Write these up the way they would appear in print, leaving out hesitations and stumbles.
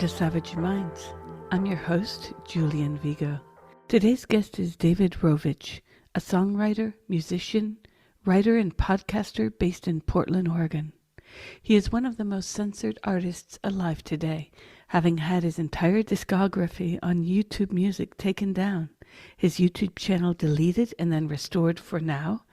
to Savage Minds. I'm your host, Julian Vigo. Today's guest is David Rovics, a songwriter, musician, writer, and podcaster based in Portland, Oregon. He is one of the most censored artists alive today, having had his entire discography on YouTube Music taken down, his YouTube channel deleted and then restored for now,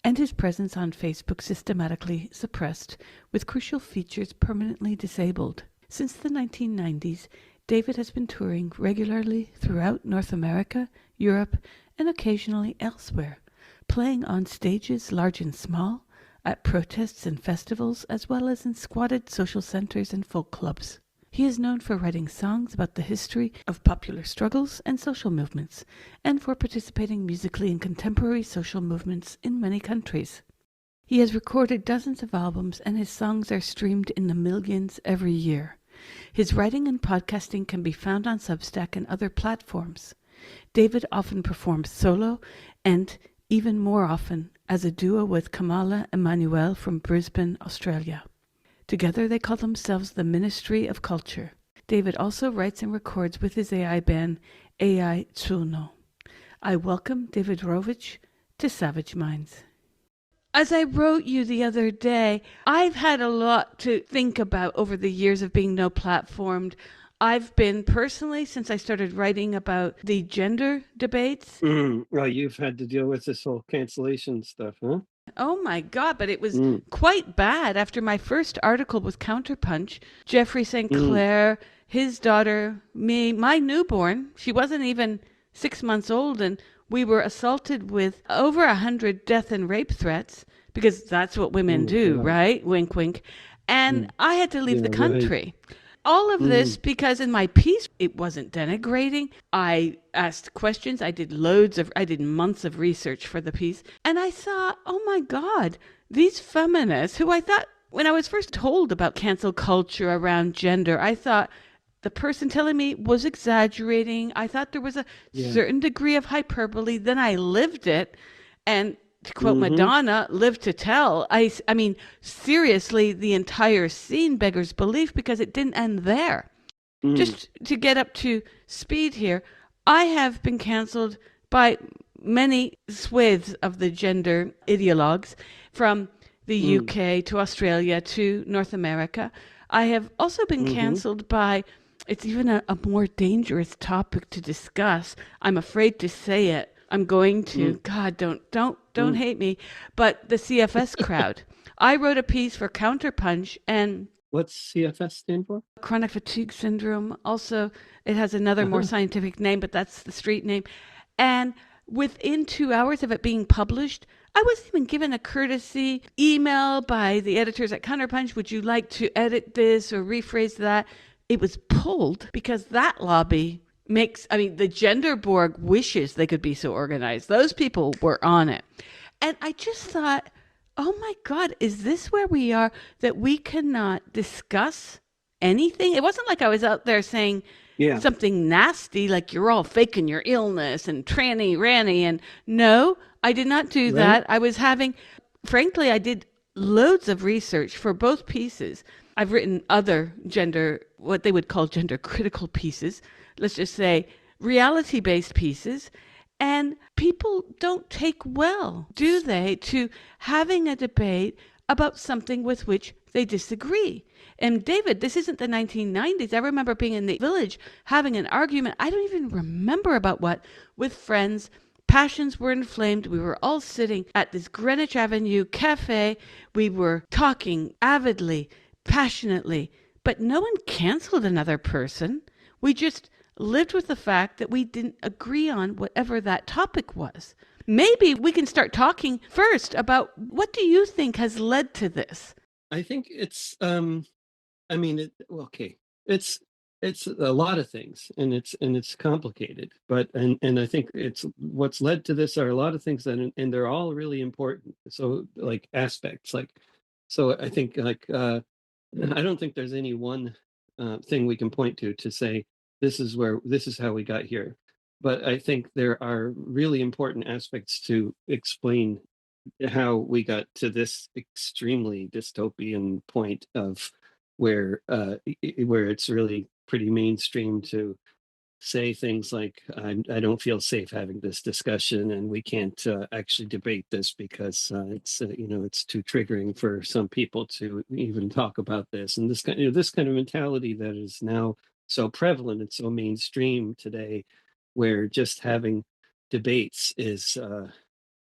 and his presence on Facebook systematically suppressed, with crucial features permanently disabled. Since the 1990s, David has been touring regularly throughout North America, Europe, and occasionally elsewhere, playing on stages large and small, at protests and festivals, as well as in squatted social centers and folk clubs. He is known for writing songs about the history of popular struggles and social movements, and for participating musically in contemporary social movements in many countries. He has recorded dozens of albums, and his songs are streamed in the millions every year. His writing and podcasting can be found on Substack and other platforms. David often performs solo, and even more often as a duo with Kamala Emmanuel from Brisbane, Australia. Together they call themselves the Ministry of Culture. David also writes and records with his AI band, AI Tsuno. I welcome David Rovics to Savage Minds. As I wrote you the other day, I've had a lot to think about over the years of being no-platformed. I've been personally, since I started writing about the gender debates. Well, you've had to deal with this whole cancellation stuff, huh? Oh my God, but it was quite bad. After my first article with Counterpunch, Jeffrey St. Clair, his daughter, me, my newborn, she wasn't even 6 months old, and we were assaulted with over 100 death and rape threats, because that's what women do, God. right? Wink, wink. And I had to leave the country. Right. All of this because in my piece, it wasn't denigrating. I asked questions. I did months of research for the piece. And I saw, oh my God, these feminists who I thought, when I was first told about cancel culture around gender, I thought the person telling me was exaggerating. I thought there was a certain degree of hyperbole. Then I lived it. And to quote Madonna, live to tell. I mean, seriously, the entire scene beggars belief because it didn't end there. Just to get up to speed here, I have been canceled by many swathes of the gender ideologues, from the UK to Australia to North America. I have also been canceled by, it's even a more dangerous topic to discuss. I'm afraid to say it. I'm going to. God, don't hate me. But the CFS crowd. I wrote a piece for Counterpunch, and What's CFS stand for? Chronic fatigue syndrome. Also, it has another more scientific name, but that's the street name. And within 2 hours of it being published, I wasn't even given a courtesy email by the editors at Counterpunch. Would you like to edit this or rephrase that? It was pulled because that lobby the gender Borg wishes they could be so organized. Those people were on it. And I just thought, oh my God, is this where we are, that we cannot discuss anything? It wasn't like I was out there saying something nasty, like you're all faking your illness and tranny ranny. And no, I did not do that. I was frankly, I did loads of research for both pieces. I've written other what they would call gender critical pieces, let's just say reality-based pieces, and people don't take well, do they, to having a debate about something with which they disagree. And David, this isn't the 1990s. I remember being in the village having an argument, I don't even remember about what, with friends. Passions were inflamed. We were all sitting at this Greenwich Avenue cafe. We were talking avidly, passionately, but no one canceled another person. We just lived with the fact that we didn't agree on whatever that topic was. Maybe we can start talking first about, what do you think has led to this? I think it's it's a lot of things, and it's complicated, but I think it's what's led to this are a lot of things, and they're all really important. So like aspects, so I think I don't think there's any one thing we can point to say this is how we got here. But I think there are really important aspects to explain how we got to this extremely dystopian point of where it's really pretty mainstream to say things like, I don't feel safe having this discussion, and we can't actually debate this because it's it's too triggering for some people to even talk about this. And this kind of mentality that is now so prevalent and so mainstream today, where just having debates is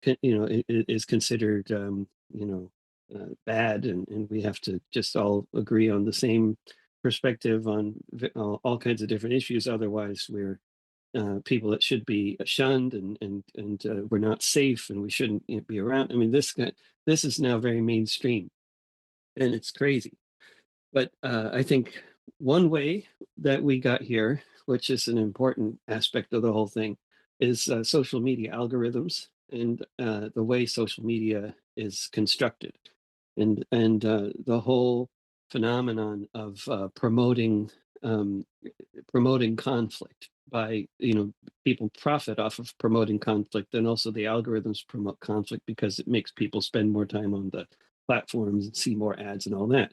is considered bad, and we have to just all agree on the same perspective on all kinds of different issues. Otherwise, we're people that should be shunned, and we're not safe, and we shouldn't be around. I mean, this is now very mainstream, and it's crazy. But I think one way that we got here, which is an important aspect of the whole thing, is social media algorithms, and the way social media is constructed, and the whole phenomenon of um, promoting conflict by people profit off of promoting conflict, and also the algorithms promote conflict because it makes people spend more time on the platforms and see more ads and all that.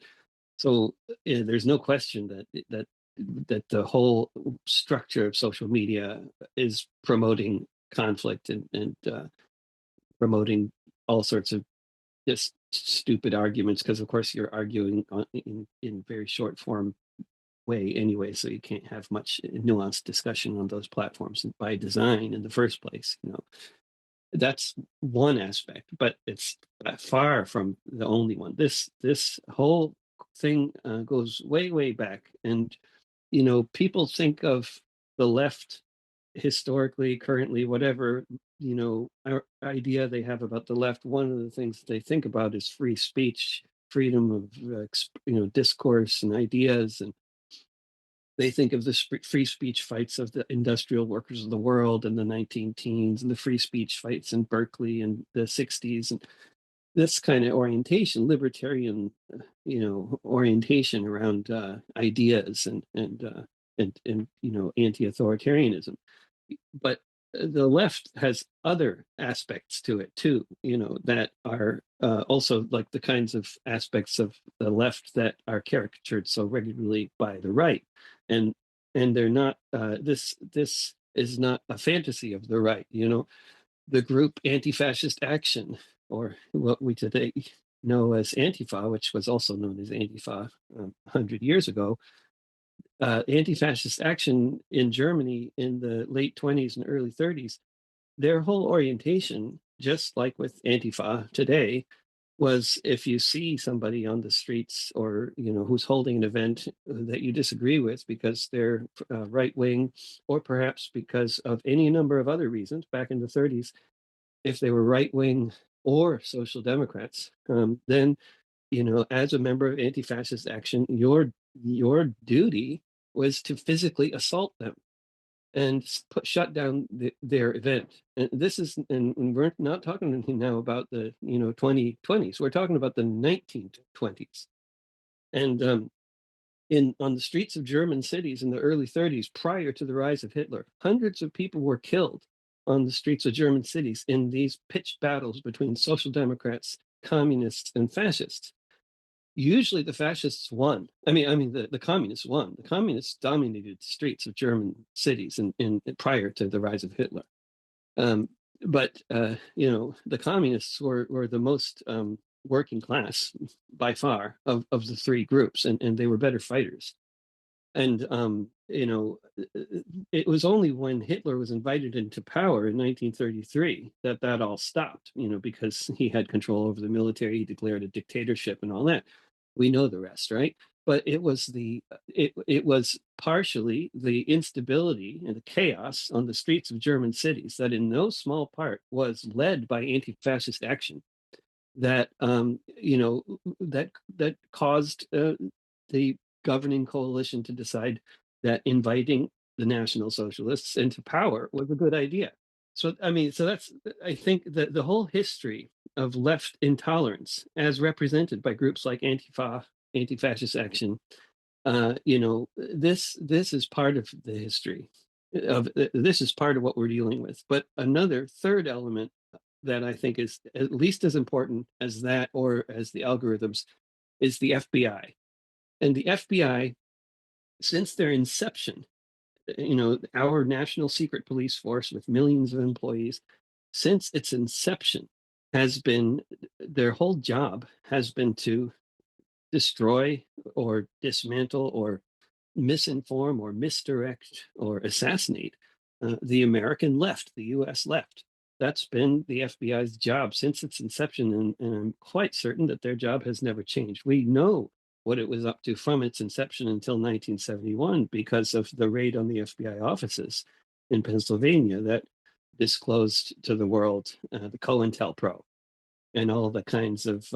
So there's no question that the whole structure of social media is promoting conflict, and promoting all sorts of just stupid arguments, because of course you're arguing in very short form way anyway, so you can't have much nuanced discussion on those platforms by design in the first place. That's one aspect, but it's far from the only one. This whole thing goes way back, and people think of the left historically, currently, whatever idea they have about the left. One of the things they think about is free speech, freedom of discourse and ideas, and they think of the free speech fights of the industrial workers of the world in the 19 teens, and the free speech fights in Berkeley in the 60s, and this kind of orientation, libertarian, orientation around ideas, and anti-authoritarianism. But the left has other aspects to it too, that are also like the kinds of aspects of the left that are caricatured so regularly by the right, and they're not. This is not a fantasy of the right. The group Anti-Fascist Action, or what we today know as Antifa, which was also known as Antifa 100 years ago. Anti-Fascist Action in Germany in the late 20s and early 30s, their whole orientation, just like with Antifa today, was if you see somebody on the streets, or who's holding an event that you disagree with because they're right wing, or perhaps because of any number of other reasons, back in the 30s, if they were right wing or social democrats, then as a member of Anti-Fascist Action, your duty was to physically assault them and shut down their event. And this is, and we're not talking now about the 2020s. We're talking about the 1920s, and in on the streets of German cities in the early 30s, prior to the rise of Hitler, hundreds of people were killed on the streets of German cities in these pitched battles between social democrats, communists, and fascists. Usually the fascists won. I mean the communists won. The communists dominated the streets of German cities in prior to the rise of Hitler. Um, but the communists were the most working class by far of the three groups, and they were better fighters. And it was only when Hitler was invited into power in 1933 that all stopped. Because he had control over the military, he declared a dictatorship and all that. We know the rest, right? But it was partially the instability and the chaos on the streets of German cities that, in no small part, was led by anti-fascist action that that caused the governing coalition to decide that inviting the National Socialists into power was a good idea. So that's, I think that the whole history of left intolerance, as represented by groups like Antifa, Anti-Fascist Action, this is part of the history of this is part of what we're dealing with. But another third element that I think is at least as important as that, or as the algorithms, is the FBI. And the FBI since their inception, our national secret police force with millions of employees, since its inception, has been their whole job has been to destroy or dismantle or misinform or misdirect or assassinate the American left, the US left. That's been the FBI's job since its inception, and I'm quite certain that their job has never changed. We know what it was up to from its inception until 1971 because of the raid on the FBI offices in Pennsylvania that disclosed to the world the COINTELPRO and all the kinds of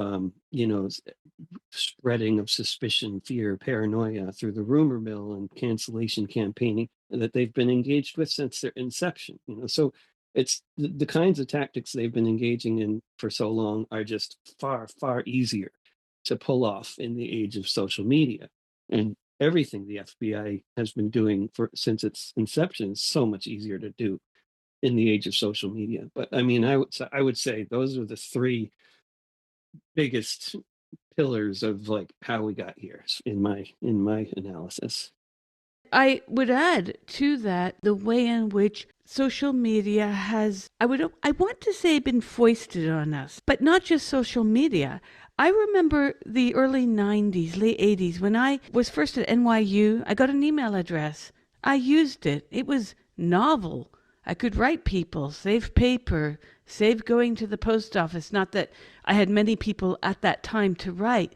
spreading of suspicion, fear, paranoia through the rumor mill and cancellation campaigning that they've been engaged with since their inception. So it's the kinds of tactics they've been engaging in for so long are just far, far easier to pull off in the age of social media. And everything the FBI has been doing since its inception is so much easier to do in the age of social media. But I mean, I would say those are the three biggest pillars of like how we got here in my analysis. I would add to that the way in which social media has, I want to say, been foisted on us, but not just social media. I remember the early 90s, late 80s, when I was first at NYU, I got an email address. I used it. It was novel. I could write people, save paper, save going to the post office. Not that I had many people at that time to write,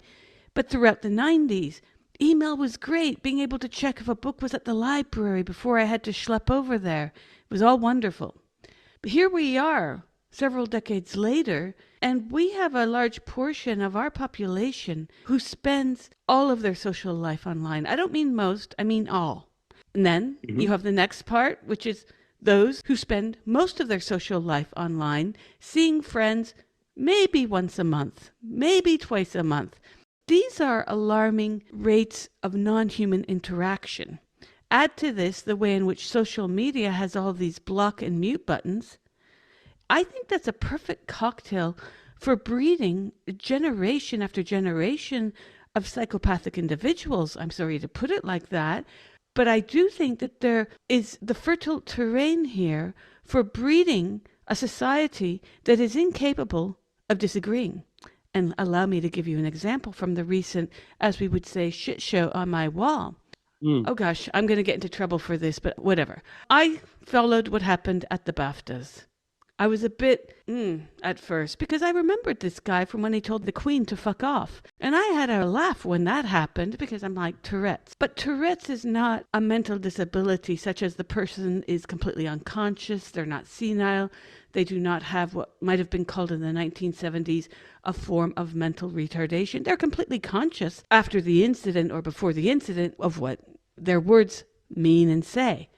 but throughout the 90s, email was great. Being able to check if a book was at the library before I had to schlep over there. It was all wonderful. But here we are, several decades later, and we have a large portion of our population who spends all of their social life online. I don't mean most, I mean all. And then Mhm. you have the next part, which is those who spend most of their social life online, seeing friends maybe once a month, maybe twice a month. These are alarming rates of non-human interaction. Add to this the way in which social media has all these block and mute buttons. I think that's a perfect cocktail for breeding generation after generation of psychopathic individuals. I'm sorry to put it like that, but I do think that there is the fertile terrain here for breeding a society that is incapable of disagreeing. And allow me to give you an example from the recent, as we would say, shit show on my wall. Mm. Oh gosh, I'm going to get into trouble for this, but whatever. I followed what happened at the BAFTAs. I was a bit at first because I remembered this guy from when he told the Queen to fuck off. And I had a laugh when that happened because I'm like Tourette's. But Tourette's is not a mental disability such as the person is completely unconscious, they're not senile, they do not have what might have been called in the 1970s a form of mental retardation. They're completely conscious after the incident or before the incident of what their words mean and say.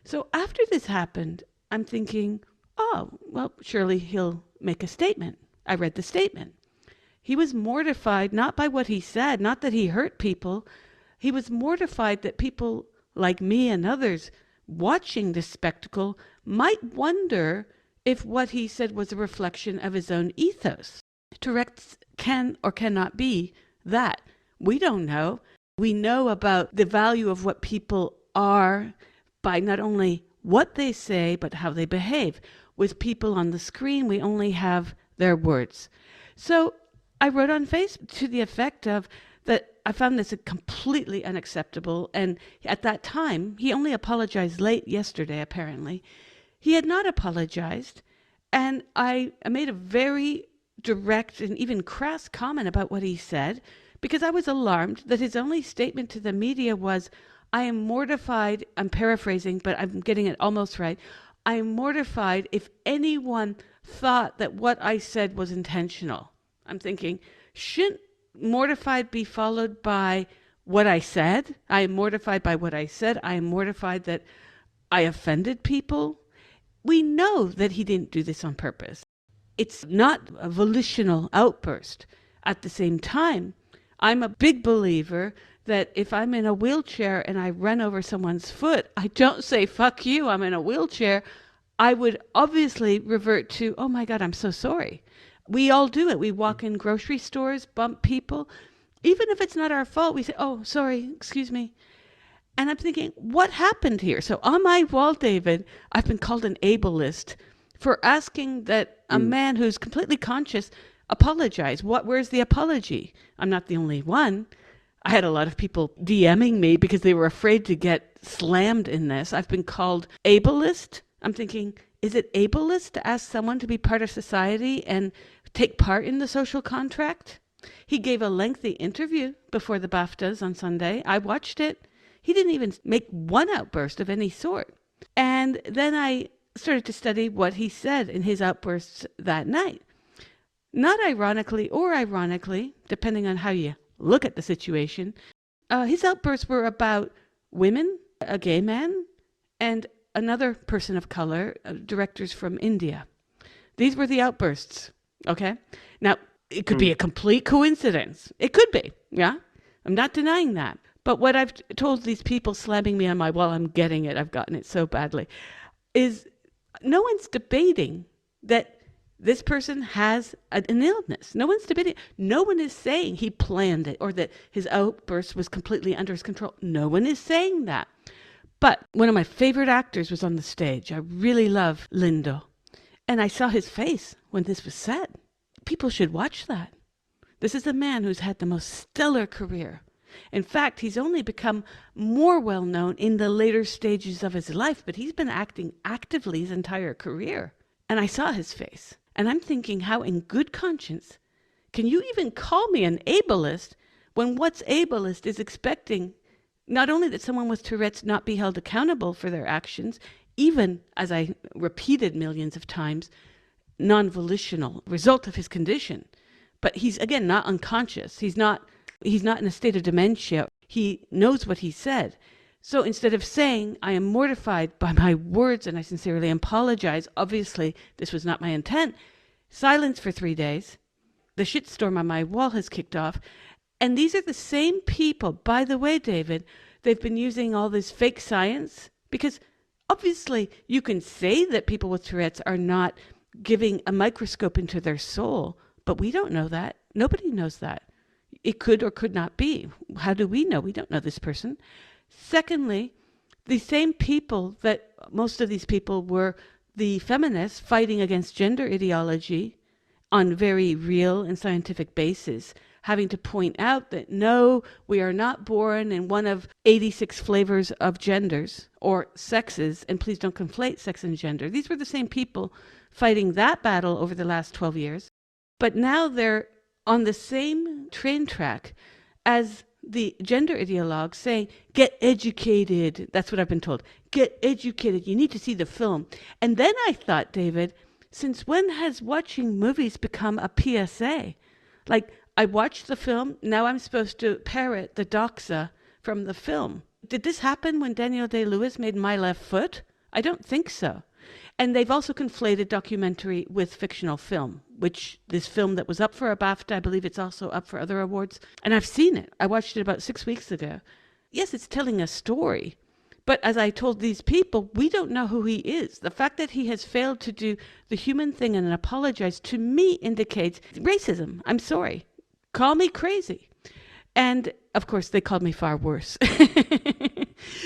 So after this happened, I'm thinking, oh, well, surely he'll make a statement. I read the statement. He was mortified not by what he said, not that he hurt people. He was mortified that people like me and others watching this spectacle might wonder if what he said was a reflection of his own ethos. Tourette's can or cannot be that. We don't know. We know about the value of what people are by not only what they say, but how they behave. With people on the screen, we only have their words. So I wrote on Facebook to the effect of that I found this completely unacceptable. And at that time, he only apologized late yesterday, apparently. He had not apologized. And I made a very direct and even crass comment about what he said because I was alarmed that his only statement to the media was, I am mortified. I'm paraphrasing, but I'm getting it almost right. I am mortified if anyone thought that what I said was intentional. I'm thinking, shouldn't mortified be followed by what I said? I am mortified by what I said. I am mortified that I offended people. We know that he didn't do this on purpose. It's not a volitional outburst. At the same time, I'm a big believer that if I'm in a wheelchair and I run over someone's foot, I don't say, fuck you, I'm in a wheelchair. I would obviously revert to, oh my God, I'm so sorry. We all do it. We walk in grocery stores, bump people. Even if it's not our fault, we say, oh, sorry, excuse me. And I'm thinking, what happened here? So on my wall, David, I've been called an ableist for asking that a Mm. man who's completely conscious apologize. Where's the apology? I'm not the only one. I had a lot of people DMing me because they were afraid to get slammed in this. I've been called ableist. I'm thinking, is it ableist to ask someone to be part of society and take part in the social contract? He gave a lengthy interview before the BAFTAs on Sunday. I watched it. He didn't even make one outburst of any sort. And then I started to study what he said in his outbursts that night. Not ironically or ironically, depending on how you look at the situation, his outbursts were about women, a gay man, and another person of color, directors from India. These were the outbursts. Okay. Now, it could be a Mm. complete coincidence. It could be. Yeah. I'm not denying that. But what I've told these people slamming me on my wall, I'm getting it. I've gotten it so badly, is no one's debating that this person has an illness. No one's debating. No one is saying he planned it or that his outburst was completely under his control. No one is saying that. But one of my favorite actors was on the stage. I really love Lindo. And I saw his face when this was said. People should watch that. This is a man who's had the most stellar career. In fact, he's only become more well known in the later stages of his life, but he's been acting actively his entire career. And I saw his face. And I'm thinking, how in good conscience can you even call me an ableist when what's ableist is expecting not only that someone with Tourette's not be held accountable for their actions, even, as I repeated millions of times, non-volitional result of his condition, but he's again not unconscious. He's not in a state of dementia. He knows what he said. So instead of saying, I am mortified by my words and I sincerely apologize, obviously this was not my intent, silence for 3 days. The shitstorm on my wall has kicked off. And these are the same people, by the way, David, they've been using all this fake science because obviously you can say that people with Tourette's are not giving a microscope into their soul, but we don't know that. Nobody knows that. It could or could not be. How do we know? We don't know this person. Secondly, the same people that most of these people were the feminists fighting against gender ideology on very real and scientific basis, having to point out that no, we are not born in one of 86 flavors of genders or sexes, and please don't conflate sex and gender. These were the same people fighting that battle over the last 12 years, but now they're on the same train track as the gender ideologues saying, get educated. That's what I've been told. Get educated. You need to see the film. And then I thought, David, since when has watching movies become a PSA? Like, I watched the film, now I'm supposed to parrot the doxa from the film. Did this happen when Daniel Day-Lewis made My Left Foot? I don't think so. And they've also conflated documentary with fictional film, which this film that was up for a BAFTA, I believe it's also up for other awards. And I've seen it. I watched it about 6 weeks ago. Yes, it's telling a story. But as I told these people, we don't know who he is. The fact that he has failed to do the human thing and apologize to me indicates racism. I'm sorry. Call me crazy. And of course, they called me far worse.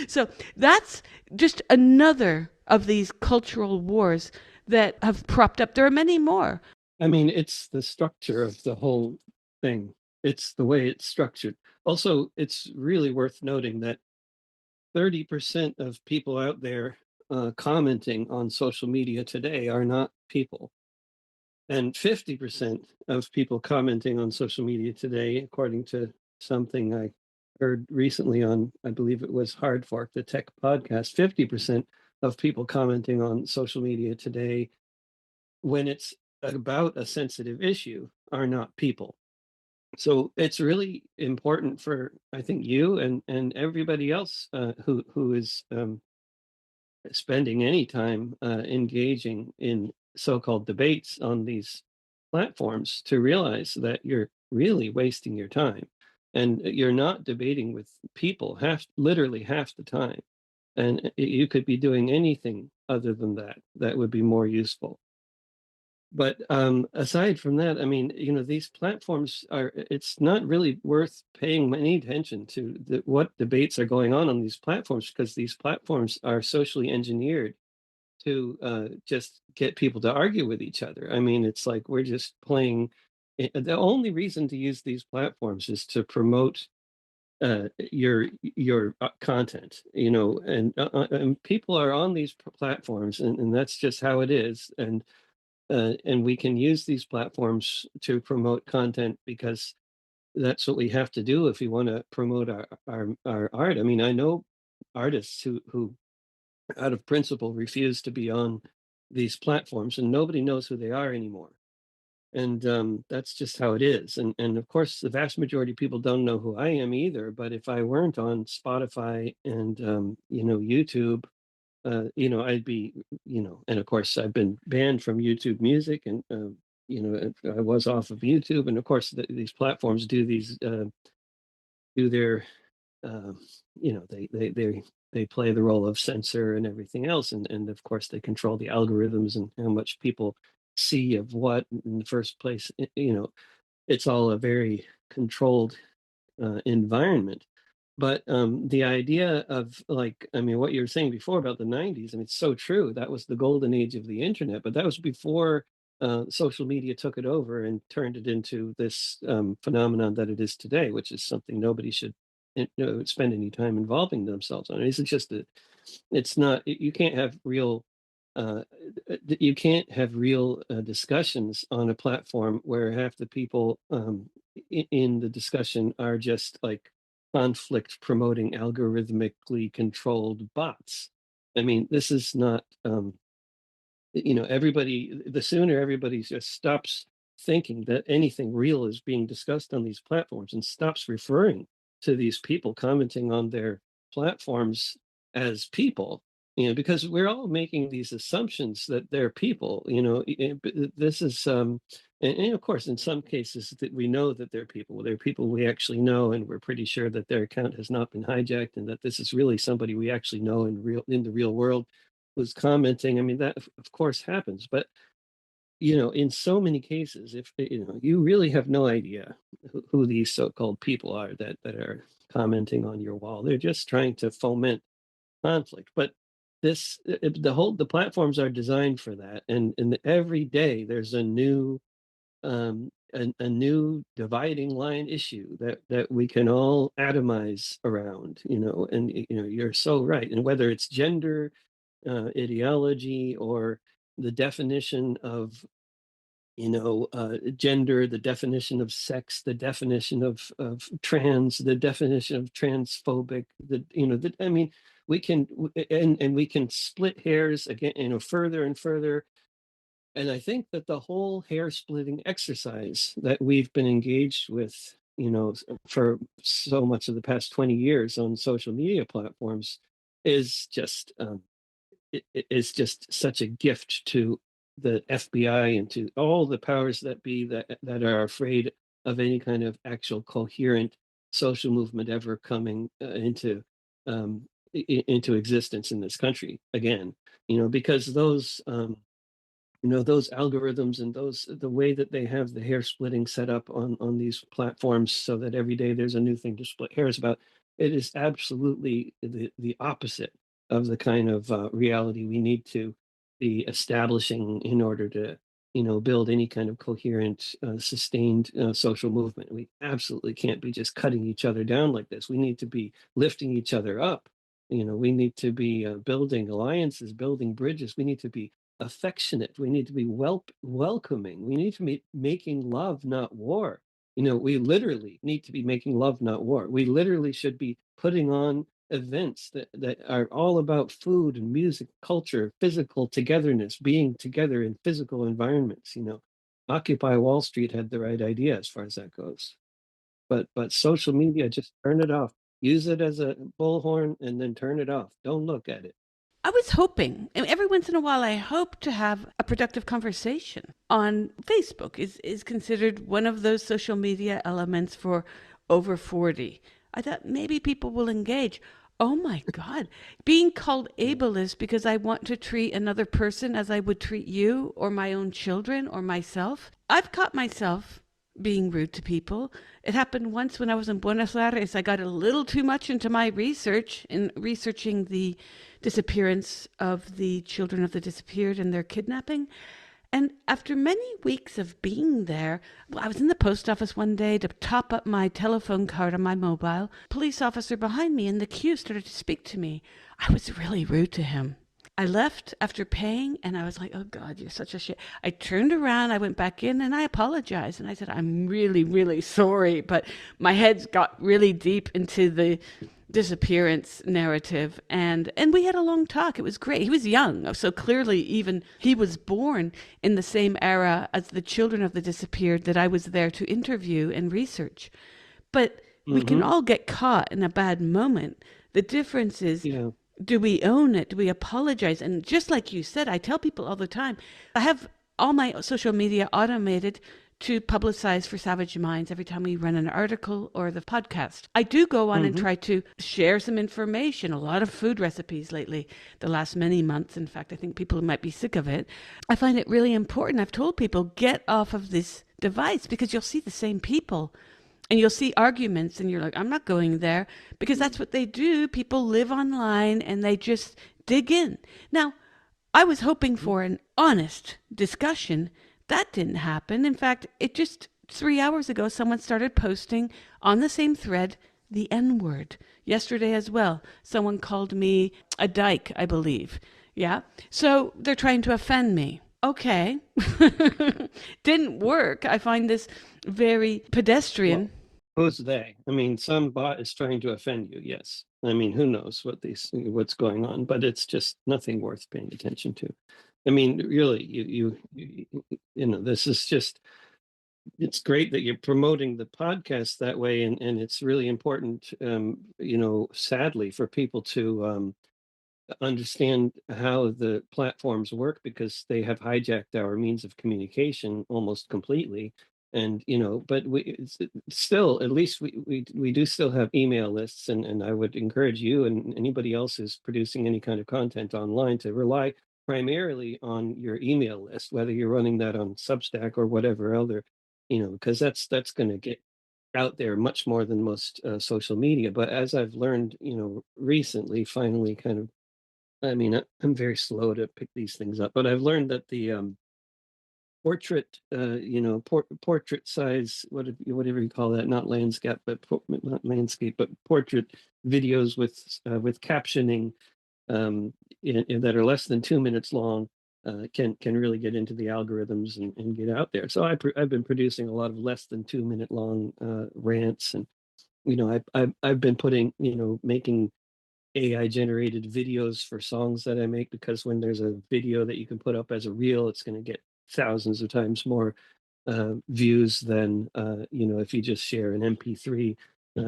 So that's just another of these cultural wars that have propped up. There are many more. I mean, it's the structure of the whole thing. It's the way it's structured. Also, it's really worth noting that 30% of people out there commenting on social media today are not people. And 50% of people commenting on social media today, according to something I heard recently on, I believe it was Hard Fork, the tech podcast, 50% of people commenting on social media today, when it's about a sensitive issue, are not people. So it's really important for, I think, you and everybody else who is spending any time engaging in so-called debates on these platforms to realize that you're really wasting your time and you're not debating with people literally half the time, and you could be doing anything other than that that would be more useful. But aside from that, I mean, these platforms it's not really worth paying any attention to what debates are going on these platforms, because these platforms are socially engineered to just get people to argue with each other. I mean, it's like we're just playing. The only reason to use these platforms is to promote your content, and people are on these platforms, and that's just how it is. And we can use these platforms to promote content because that's what we have to do if we want to promote our art. I mean, I know artists who out of principle refuse to be on these platforms, and nobody knows who they are anymore. And that's just how it is. And of course, the vast majority of people don't know who I am either. But if I weren't on Spotify and YouTube, I'd be, and of course, I've been banned from YouTube Music, and I was off of YouTube, and of course, these platforms do their um, they play the role of censor and everything else, and of course they control the algorithms and how much people see of what in the first place. It's all a very controlled environment. But the idea of, like, I mean, what you were saying before about the 90s, I mean, it's so true. That was the golden age of the internet, but that was before social media took it over and turned it into this phenomenon that it is today, which is something nobody should spend any time involving themselves on. It's just that it's not, you can't have real uh, discussions on a platform where half the people in the discussion are just like conflict promoting algorithmically controlled bots. I mean, this is not everybody, the sooner everybody just stops thinking that anything real is being discussed on these platforms and stops referring to these people commenting on their platforms as people, because we're all making these assumptions that they're people. This is and of course in some cases that we know that they're people we actually know, and we're pretty sure that their account has not been hijacked and that this is really somebody we actually know in the real world was commenting. I mean, that of course happens, but in so many cases, if you really have no idea who these so-called people are that are commenting on your wall. They're just trying to foment conflict. But the platforms are designed for that, and every day there's a new dividing line issue that we can all atomize around, and you're so right. And whether it's gender ideology, or the definition of gender, the definition of sex, the definition of trans, the definition of transphobic, I mean, we can, and we can split hairs again, further and further. And I think that the whole hair splitting exercise that we've been engaged with, for so much of the past 20 years on social media platforms is just is just such a gift to the FBI and to all the powers that be that are afraid of any kind of actual coherent social movement ever coming into existence in this country again. Because those algorithms and the way that they have the hair splitting set up on these platforms, so that every day there's a new thing to split hairs about. It is absolutely the opposite of the kind of reality we need to be establishing in order to build any kind of coherent sustained social movement. We absolutely can't be just cutting each other down like this. We need to be lifting each other up. We need to be building alliances, building bridges. We need to be affectionate. We need to be welcoming. We need to be making love, not war. We literally need to be making love, not war. We literally should be putting on events that are all about food and music, culture, physical togetherness, being together in physical environments. Occupy Wall Street had the right idea as far as that goes. But social media, just turn it off. Use it as a bullhorn and then turn it off. Don't look at it. I was hoping, and every once in a while, I hope to have a productive conversation on Facebook. Is considered one of those social media elements for over 40. I thought maybe people will engage. Oh my God. Being called ableist because I want to treat another person as I would treat you or my own children or myself. I've caught myself being rude to people. It happened once when I was in Buenos Aires. I got a little too much into my research in researching the disappearance of the children of the disappeared and their kidnapping. And after many weeks of being there, I was in the post office one day to top up my telephone card on my mobile. Police officer behind me in the queue started to speak to me. I was really rude to him. I left after paying and I was like, oh God, you're such a shit. I turned around, I went back in and I apologized. And I said, I'm really, really sorry. But my head's got really deep into the disappearance narrative and we had a long talk. It was great. He was young, so clearly even he was born in the same era as the children of the disappeared that I was there to interview and research. But we can Hmm. all get caught in a bad moment. The difference is, Yeah. do we own it? Do we apologize? And just like you said, I tell people all the time, I have all my social media automated to publicize for Savage Minds every time we run an article or the podcast. I do go on and Hmm. try to share some information, a lot of food recipes lately, the last many months. In fact, I think people might be sick of it. I find it really important. I've told people, get off of this device because you'll see the same people and you'll see arguments and you're like, I'm not going there because that's what they do. People live online and they just dig in. Now, I was hoping for an honest discussion. That didn't happen. In fact, it just 3 hours ago, someone started posting on the same thread the N word. Yesterday as well, someone called me a dyke, I believe. Yeah. So they're trying to offend me. Okay. Didn't work. I find this very pedestrian. Well, who's they? I mean, some bot is trying to offend you. Yes. I mean, who knows what's going on, but it's just nothing worth paying attention to. I mean, really, this is just, it's great that you're promoting the podcast that way, and it's really important, sadly, for people to understand how the platforms work because they have hijacked our means of communication almost completely. And but still, at least we do still have email lists, and I would encourage you and anybody else who's producing any kind of content online to rely primarily on your email list, whether you're running that on Substack or whatever other, because that's going to get out there much more than most social media. But as I've learned, recently, finally, kind of, I mean, I'm very slow to pick these things up, but I've learned that the portrait, portrait size, whatever you call that, not landscape, but not landscape, but portrait videos with captioning, that are less than 2 minutes long, can really get into the algorithms and get out there. So I've been producing a lot of less than 2 minute long rants, and I've been putting, making AI generated videos for songs that I make, because when there's a video that you can put up as a reel, it's going to get thousands of times more views than if you just share an MP3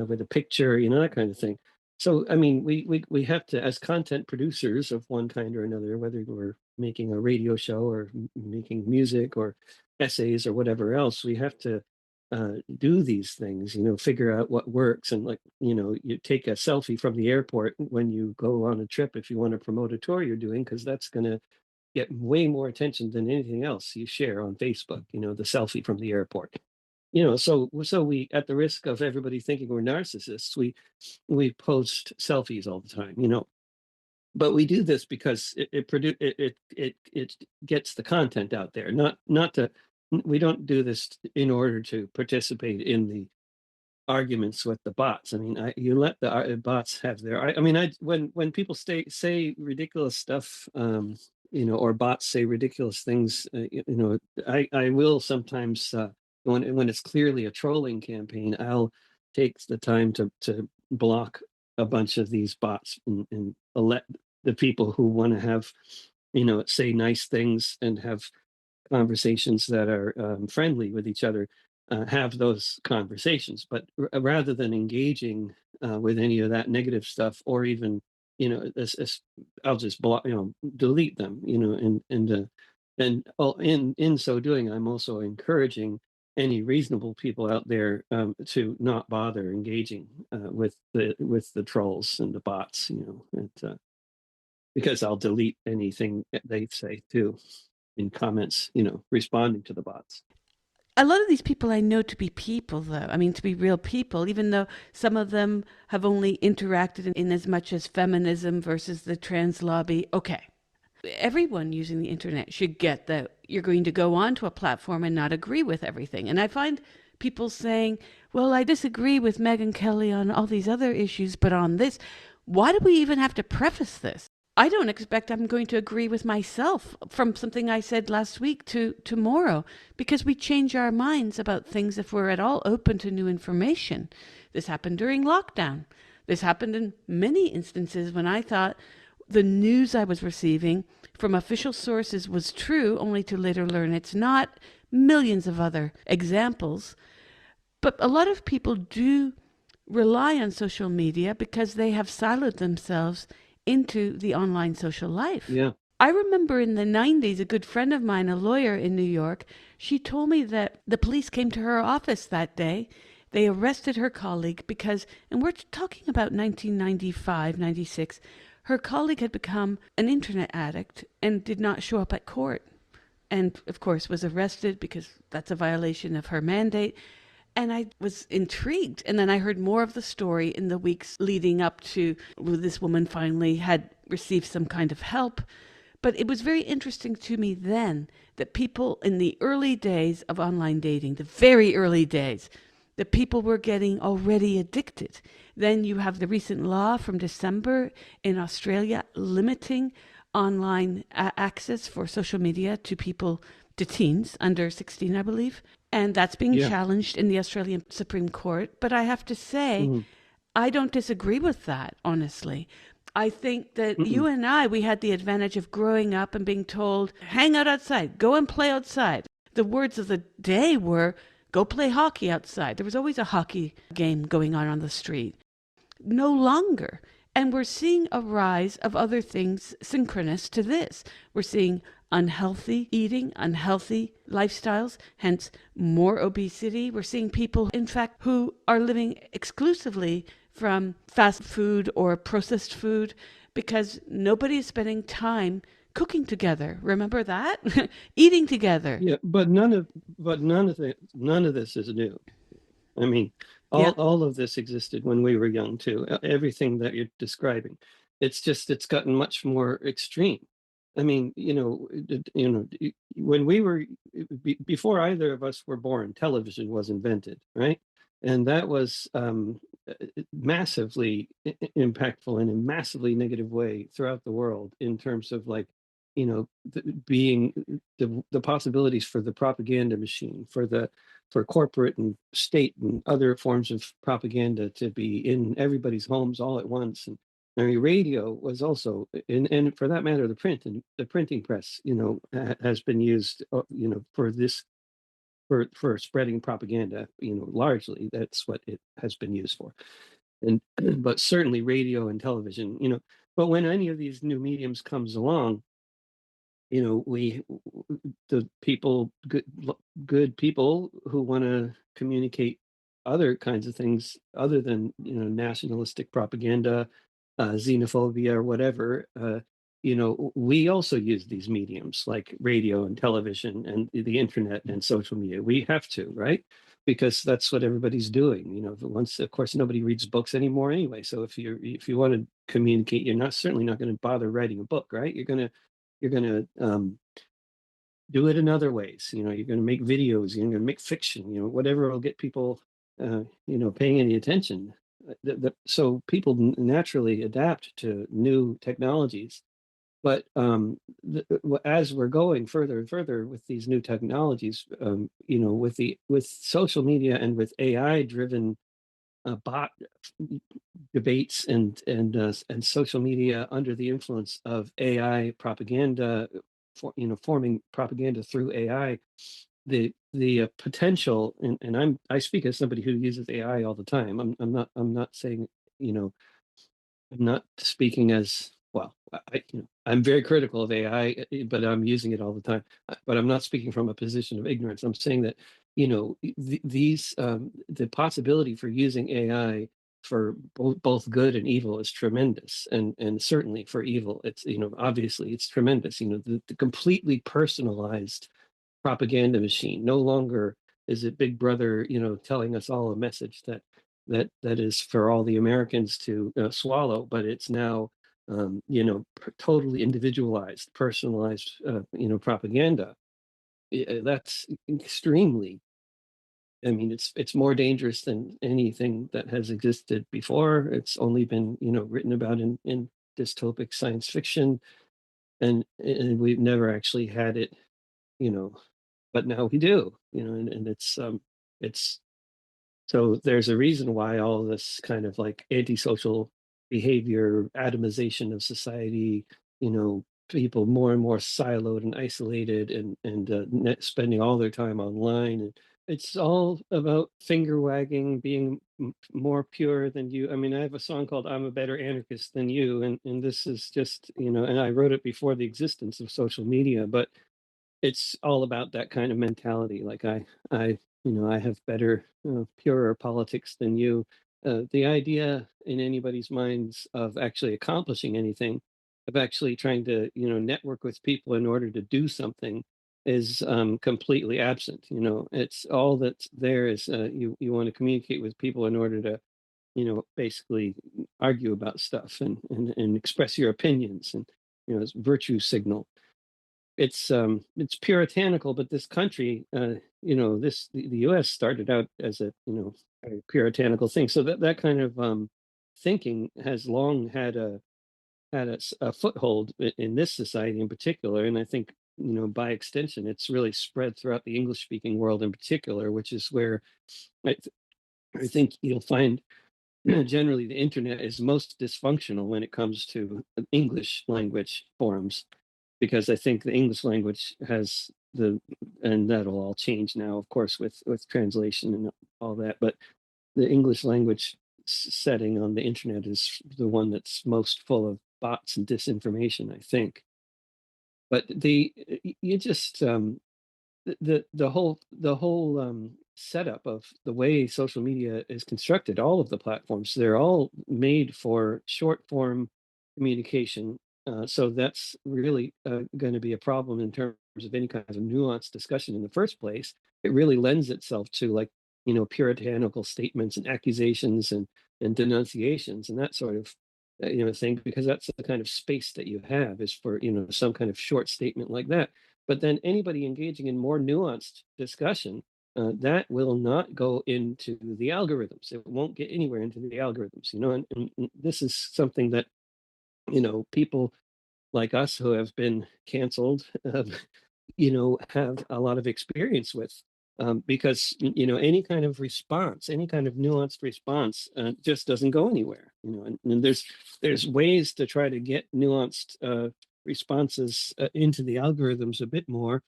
with a picture, that kind of thing. So I mean, we have to, as content producers of one kind or another, whether we're making a radio show or making music or essays or whatever else, we have to do these things, figure out what works. And, like, you take a selfie from the airport when you go on a trip if you want to promote a tour you're doing, because that's going to get way more attention than anything else you share on Facebook, the selfie from the airport. So we, at the risk of everybody thinking we're narcissists, we post selfies all the time, but we do this because it gets the content out there, not to, we don't do this in order to participate in the arguments with the bots. I mean, you let the bots have their. I mean, when people say ridiculous stuff, or bots say ridiculous things, I will sometimes, when it's clearly a trolling campaign, I'll take the time to block a bunch of these bots and let the people who want to have, say nice things and have conversations that are friendly with each other, have those conversations. But rather than engaging with any of that negative stuff, or even, I'll just block, delete them, and in so doing, I'm also encouraging any reasonable people out there to not bother engaging with the trolls and the bots, because I'll delete anything that they say too in comments, responding to the bots. A lot of these people I know to be people, though. I mean, to be real people, even though some of them have only interacted in as much as feminism versus the trans lobby. Okay. Everyone using the internet should get that you're going to go onto a platform and not agree with everything. And I find people saying, well, I disagree with Megyn Kelly on all these other issues, but on this, why do we even have to preface this? I don't expect I'm going to agree with myself from something I said last week to tomorrow, because we change our minds about things if we're at all open to new information. This happened during lockdown. This happened in many instances when I thought the news I was receiving from official sources was true, only to later learn it's not. Millions of other examples. But a lot of people do rely on social media because they have siloed themselves into the online social life. Yeah. I remember in the 90s, a good friend of mine, a lawyer in New York, she told me that the police came to her office that day. They arrested her colleague because, and we're talking about 1995, 96, her colleague had become an internet addict and did not show up at court. And of course, was arrested because that's a violation of her mandate. And I was intrigued. And then I heard more of the story in the weeks leading up to this woman finally had received some kind of help. But it was very interesting to me then that people in the early days of online dating, the very early days, the people were getting already addicted. Then you have the recent law from December in Australia limiting online access for social media to people, to teens under 16, I believe. And that's being Yeah. challenged in the Australian Supreme Court. But I have to say, Mhm. I don't disagree with that, honestly. I think that you Mm-mm. and I, we had the advantage of growing up and being told, hang out outside, go and play outside. The words of the day were, go play hockey outside. There was always a hockey game going on the street. No longer. And we're seeing a rise of other things synchronous to this. We're seeing unhealthy eating, unhealthy lifestyles, hence more obesity. We're seeing people, in fact, who are living exclusively from fast food or processed food because nobody is spending time cooking together. Remember that? Eating together. Yeah, but none of this is new. I mean, Yeah. all of this existed when we were young too. Everything that you're describing, it's gotten much more extreme. I mean, when we were before either of us were born, television was invented, right? And that was massively impactful in a massively negative way throughout the world in terms of like, being the possibilities for the propaganda machine, for corporate and state and other forms of propaganda to be in everybody's homes all at once. And I mean, radio was also, and for that matter, the printing press, has been used, for this, for spreading propaganda. Largely that's what it has been used for. And but certainly radio and television. But when any of these new mediums comes along, we the people good people who want to communicate other kinds of things other than nationalistic propaganda, xenophobia or whatever. We also use these mediums like radio and television and the internet and social media. We have to, right? Because that's what everybody's doing. Once, of course, nobody reads books anymore anyway. So if you want to communicate, you're not certainly not going to bother writing a book, right? You're going to do it in other ways. You're going to make videos. You're going to make fiction. Whatever will get people, paying any attention. So people naturally adapt to new technologies. But as we're going further and further with these new technologies, with social media and with AI-driven bot debates and social media under the influence of AI propaganda, forming propaganda through AI, the potential, and I speak as somebody who uses AI all the time. I'm not saying, you know I'm not speaking as well. I'm very critical of AI, but I'm using it all the time. But I'm not speaking from a position of ignorance. I'm saying that these the possibility for using AI for both good and evil is tremendous, and certainly for evil, it's obviously it's tremendous. The completely personalized propaganda machine. No longer is it Big Brother, telling us all a message that is for all the Americans to swallow, but it's now totally individualized, personalized, propaganda. That's extremely. I mean, it's more dangerous than anything that has existed before. It's only been, written about in dystopic science fiction, and we've never actually had it, you know, but now we do, and it's so there's a reason why all this kind of like antisocial behavior, atomization of society, people more and more siloed and isolated, and spending all their time online. And it's all about finger wagging, being more pure than you. I mean, I have a song called "I'm a Better Anarchist Than You," and this is just, and I wrote it before the existence of social media, but it's all about that kind of mentality. Like I have better, purer politics than you. The idea in anybody's minds of actually accomplishing anything, of actually trying to, network with people in order to do something, is completely absent. It's all that's there is you want to communicate with people in order to, basically argue about stuff and express your opinions, and it's virtue signal. It's puritanical, but this country, the US started out as a, a puritanical thing. So that kind of thinking has long had a foothold in this society in particular. And I think, by extension, it's really spread throughout the English speaking world in particular, which is where I, th- I think you'll find generally the internet is most dysfunctional when it comes to English language forums, because I think the English language has and that'll all change now, of course, with translation and all that. But the English language setting on the internet is the one that's most full of bots and disinformation, I think. But you just the whole setup of the way social media is constructed, all of the platforms, they're all made for short form communication. So that's really going to be a problem in terms of any kind of nuanced discussion in the first place. It really lends itself to, like, puritanical statements and accusations and denunciations and that sort of thing, because that's the kind of space that you have, is for some kind of short statement like that. But then anybody engaging in more nuanced discussion, that will not go into the algorithms. It won't get anywhere into the algorithms, and this is something that, people like us who have been canceled, have a lot of experience with. Because any kind of response, any kind of nuanced response, just doesn't go anywhere. And there's ways to try to get nuanced responses into the algorithms a bit more,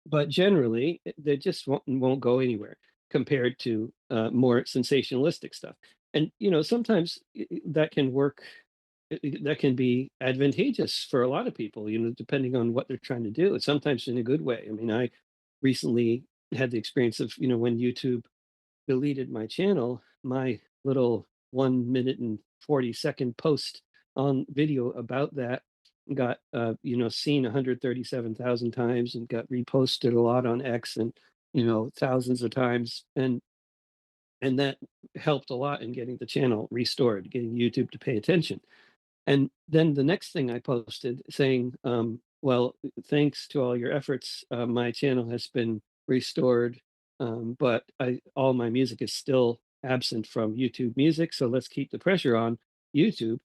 but generally they just won't go anywhere compared to more sensationalistic stuff. And sometimes that can work, that can be advantageous for a lot of people, depending on what they're trying to do. And sometimes in a good way. I mean, I recently had the experience of, when YouTube deleted my channel, my little 1 minute and 40-second post on video about that got seen 137,000 times, and got reposted a lot on X, and thousands of times, and that helped a lot in getting the channel restored, getting YouTube to pay attention. And then the next thing I posted saying, well, thanks to all your efforts, my channel has been restored, but all my music is still absent from YouTube Music. So let's keep the pressure on YouTube.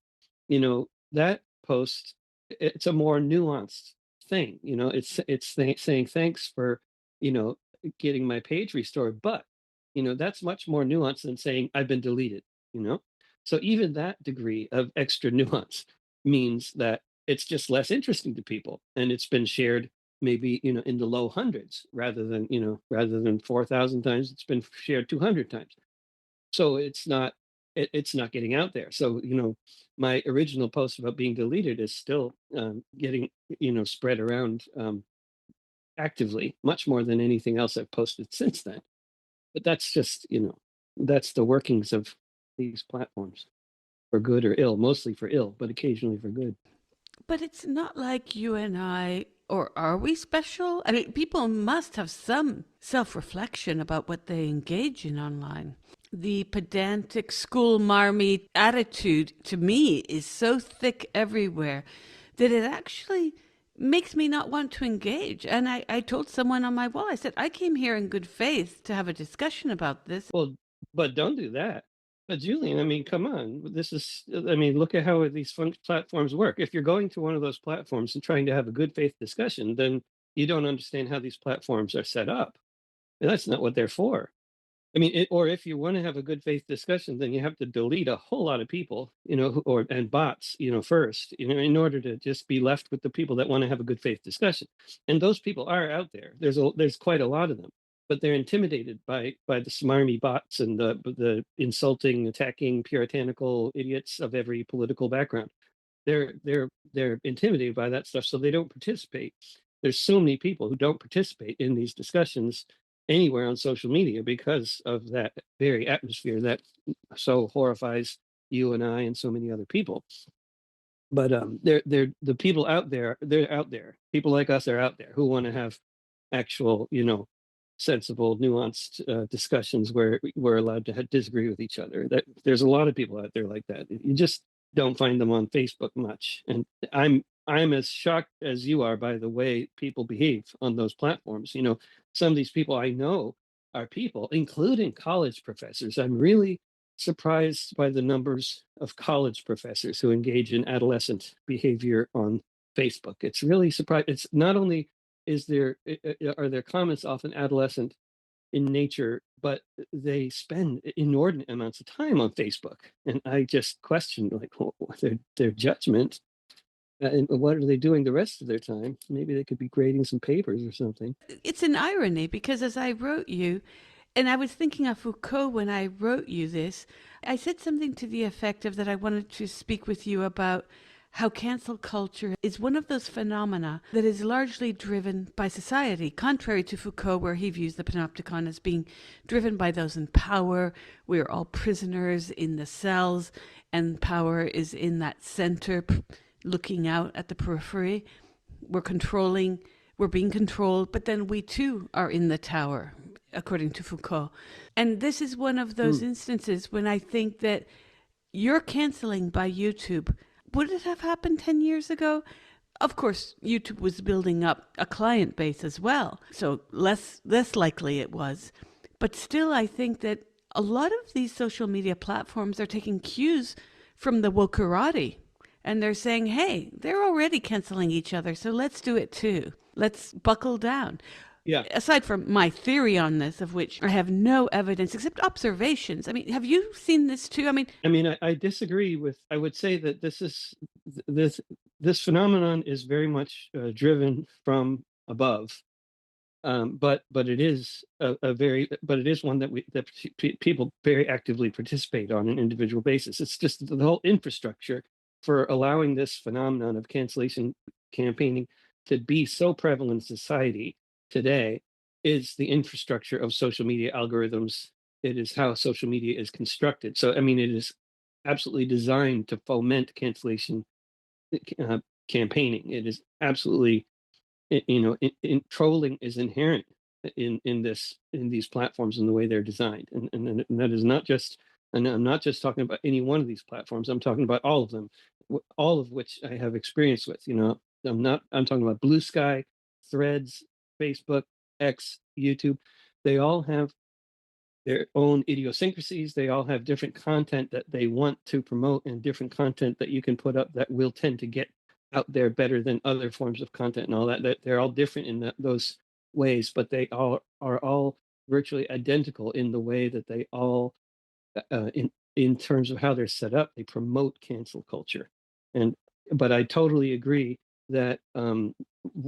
That post, it's a more nuanced thing. It's saying thanks for, you know, getting my page restored, but that's much more nuanced than saying I've been deleted. You know, so even that degree of extra nuance means that it's just less interesting to people, and it's been shared maybe in the low hundreds, rather than 4,000 times. It's been shared 200 times. So it's not getting out there. So my original post about being deleted is still getting spread around actively, much more than anything else I've posted since then. But that's just, that's the workings of these platforms, for good or ill, mostly for ill, but occasionally for good. But it's not like you and I, or are we special? I mean, people must have some self reflection about what they engage in online. The pedantic school marmy attitude to me is so thick everywhere that it actually makes me not want to engage. And I told someone on my wall, I said, I came here in good faith to have a discussion about this. Well, but don't do that. But Julian, I mean, come on. I mean, look at how these platforms work. If you're going to one of those platforms and trying to have a good faith discussion, then you don't understand how these platforms are set up. And that's not what they're for. I mean, or if you want to have a good faith discussion, then you have to delete a whole lot of people, and bots, first, in order to just be left with the people that want to have a good faith discussion. And those people are out there. There's quite a lot of them, but they're intimidated by the smarmy bots and the insulting, attacking, puritanical idiots of every political background. They're intimidated by that stuff, so they don't participate. There's so many people who don't participate in these discussions anywhere on social media because of that very atmosphere that so horrifies you and I and so many other people. But they're the people out there. They're out there. People like us are out there who want to have actual, sensible, nuanced discussions where we're allowed to disagree with each other. There's a lot of people out there like that. You just don't find them on Facebook much, and I'm as shocked as you are by the way people behave on those platforms. Some of these people I know are people, including college professors. I'm really surprised by the numbers of college professors who engage in adolescent behavior on Facebook. It's really surprising. It's not only is there are their comments often adolescent in nature, but they spend inordinate amounts of time on Facebook, and I just question like their judgment. And what are they doing the rest of their time? Maybe they could be grading some papers or something. It's an irony because as I wrote you, and I was thinking of Foucault when I wrote you this, I said something to the effect of that I wanted to speak with you about how cancel culture is one of those phenomena that is largely driven by society, contrary to Foucault, where he views the panopticon as being driven by those in power. We're all prisoners in the cells, and power is in that center, looking out at the periphery. We're controlling, we're being controlled, but then we too are in the tower, according to Foucault. And this is one of those instances when I think that your canceling by YouTube, would it have happened 10 years ago? Of course, YouTube was building up a client base as well, so less likely it was. But still, I think that a lot of these social media platforms are taking cues from the wokerati, and they're saying, hey, they're already canceling each other, so let's do it too. Let's buckle down. Yeah. Aside from my theory on this, of which I have no evidence except observations. I mean, have you seen this too? I mean, I disagree with. I would say that this this phenomenon is very much driven from above, but it is but it is one that people very actively participate on an individual basis. It's just the whole infrastructure for allowing this phenomenon of cancellation campaigning to be so prevalent in society today is the infrastructure of social media algorithms. It is how social media is constructed. So I mean, it is absolutely designed to foment cancellation uh, campaigning. It is absolutely trolling is inherent in these platforms and the way they're designed, and that is not just. And I'm not just talking about any one of these platforms. I'm talking about all of them, all of which I have experience with. I'm talking about Blue Sky, Threads, Facebook, X, YouTube. They all have their own idiosyncrasies. They all have different content that they want to promote and different content that you can put up that will tend to get out there better than other forms of content and all that. They're all different in those ways, but they all are all virtually identical in the way that they all, in terms of how they're set up, they promote cancel culture. And but I totally agree that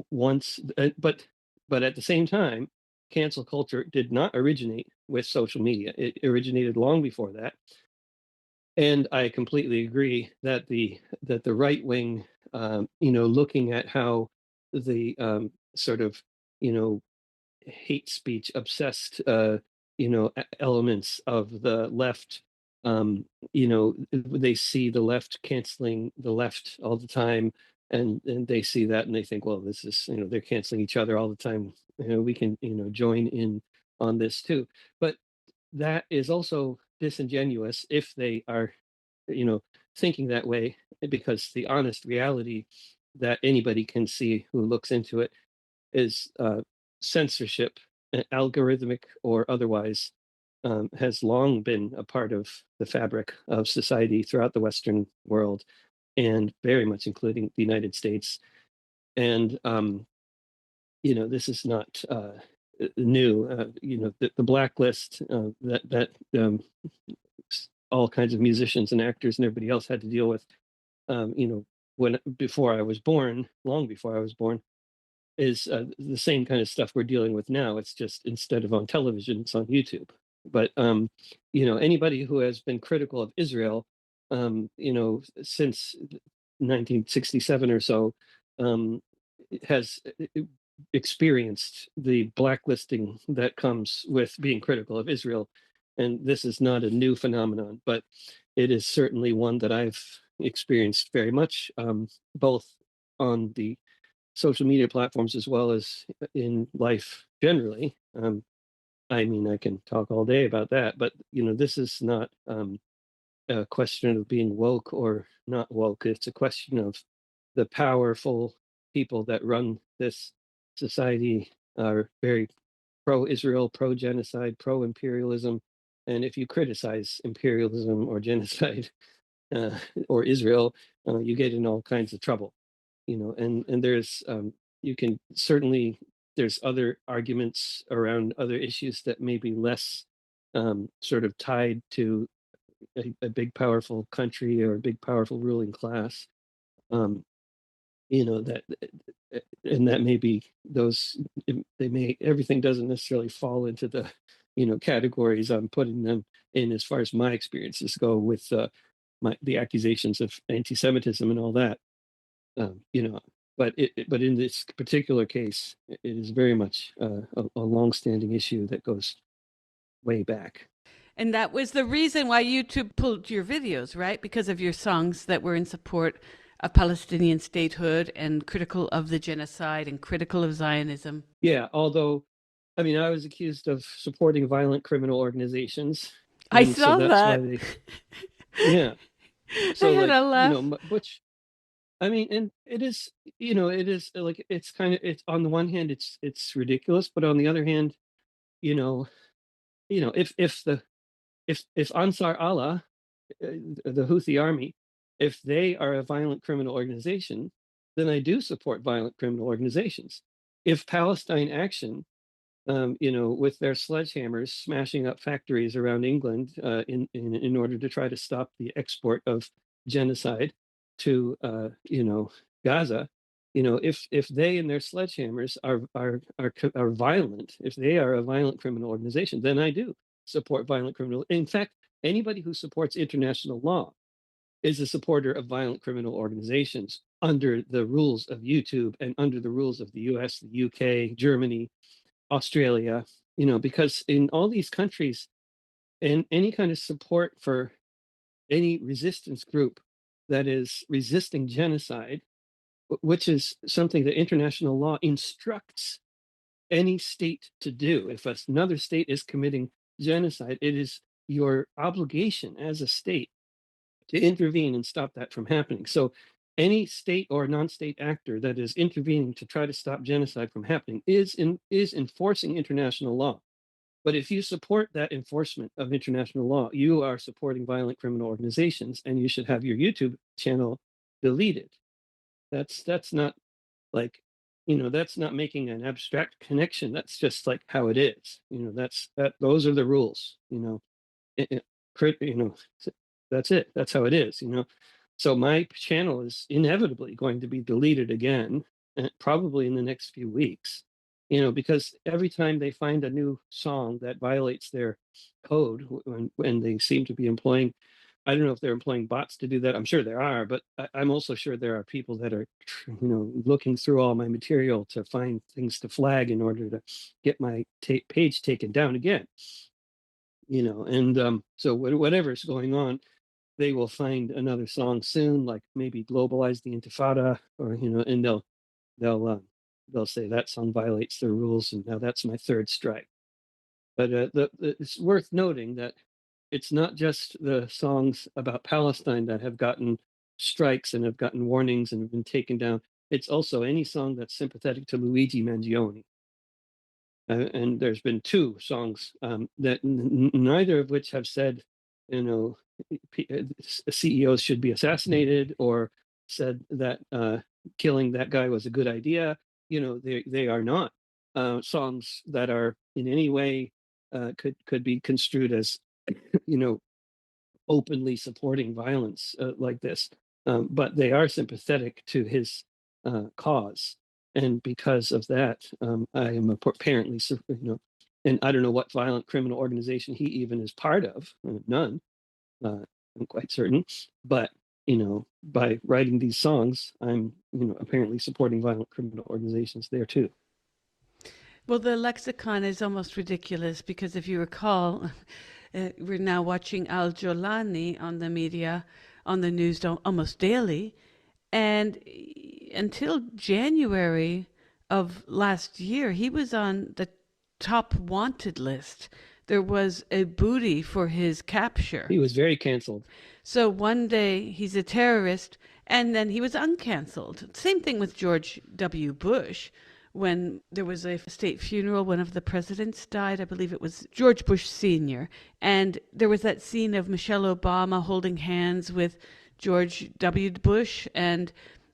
once, but at the same time, cancel culture did not originate with social media. It originated long before that. And I completely agree that the right wing, looking at how the sort of, hate speech obsessed elements of the left. um they see the left canceling the left all the time, and they see that and they think, well, this is, they're canceling each other all the time, we can, join in on this too. But that is also disingenuous if they are, you know thinking that way, because the honest reality that anybody can see who looks into it is, censorship, algorithmic or otherwise, has long been a part of the fabric of society throughout the Western world, and very much including the United States. And this is not new. The blacklist, that all kinds of musicians and actors and everybody else had to deal with, when before I was born, long before I was born, is the same kind of stuff we're dealing with now. It's just, instead of on television, it's on YouTube. But anybody who has been critical of Israel, since 1967 or so, um, has experienced the blacklisting that comes with being critical of Israel. And this is not a new phenomenon, but it is certainly one that I've experienced very much, both on the social media platforms as well as in life generally. I mean, I can talk all day about that, but this is not, a question of being woke or not woke. It's a question of the powerful people that run this society are very pro-Israel, pro-genocide, pro-imperialism. And if you criticize imperialism or genocide, uh, or Israel, you get in all kinds of trouble. And there's, you can certainly, there's other arguments around other issues that may be less, sort of tied to a big powerful country or a big powerful ruling class. Um, that, and that may be those, they may, everything doesn't necessarily fall into the categories I'm putting them in, as far as my experiences go with, the accusations of anti-Semitism and all that. um, you know, but in this particular case, it is very much, a long-standing issue that goes way back. And that was the reason why YouTube pulled your videos, right? Because of your songs that were in support of Palestinian statehood and critical of the genocide and critical of Zionism. Yeah, although, I mean, I was accused of supporting violent criminal organizations, I and so saw that's why that. they, yeah. I So, had like, a laugh. which, I mean, and it is, it is like, it's kind of, it's, on the one hand, it's ridiculous, but on the other hand, you know, if Ansar Allah, the Houthi army, if they are a violent criminal organization, then I do support violent criminal organizations. If Palestine Action, with their sledgehammers smashing up factories around England, in order to try to stop the export of genocide to, Gaza, if they and their sledgehammers are violent, if they are a violent criminal organization, then I do support violent criminal. In fact, anybody who supports international law is a supporter of violent criminal organizations under the rules of YouTube and under the rules of the US, the UK, Germany, Australia, because in all these countries, and any kind of support for any resistance group that is resisting genocide, which is something that international law instructs any state to do. If another state is committing genocide, it is your obligation as a state to intervene and stop that from happening. So any state or non-state actor that is intervening to try to stop genocide from happening is enforcing international law. But if you support that enforcement of international law, you are supporting violent criminal organizations, and you should have your YouTube channel deleted. That's not like, that's not making an abstract connection. That's just like how it is. Those are the rules. It, it, that's it. That's how it is. So my channel is inevitably going to be deleted again, probably in the next few weeks. Because every time they find a new song that violates their code, when they seem to be employing, I don't know if they're employing bots to do that. I'm sure there are, but I'm also sure there are people that are, looking through all my material to find things to flag in order to get my page taken down again. and so whatever's going on, they will find another song soon, like maybe globalize the Intifada, or and they'll they'll say that song violates their rules, and now that's my third strike. But it's worth noting that it's not just the songs about Palestine that have gotten strikes and have gotten warnings and have been taken down. It's also any song that's sympathetic to Luigi Mangione. And there's been two songs that neither of which have said, you know, CEOs should be assassinated, or said that killing that guy was a good idea. They are not songs that are in any way could be construed as you know openly supporting violence like this, but they are sympathetic to his cause, and because of that, I am apparently, and I don't know what violent criminal organization he even is part of. None, I'm quite certain. But by writing these songs, I'm apparently supporting violent criminal organizations there too. Well, the lexicon is almost ridiculous because if you recall, we're now watching Al Jolani on the media, on the news almost daily. And until January of last year, he was on the top wanted list. There was a booty for his capture. He was very canceled. So one day he's a terrorist, and then he was uncanceled. Same thing with George W. Bush. When there was a state funeral, one of the presidents died. I believe it was George Bush Sr. And there was that scene of Michelle Obama holding hands with George W. Bush. And,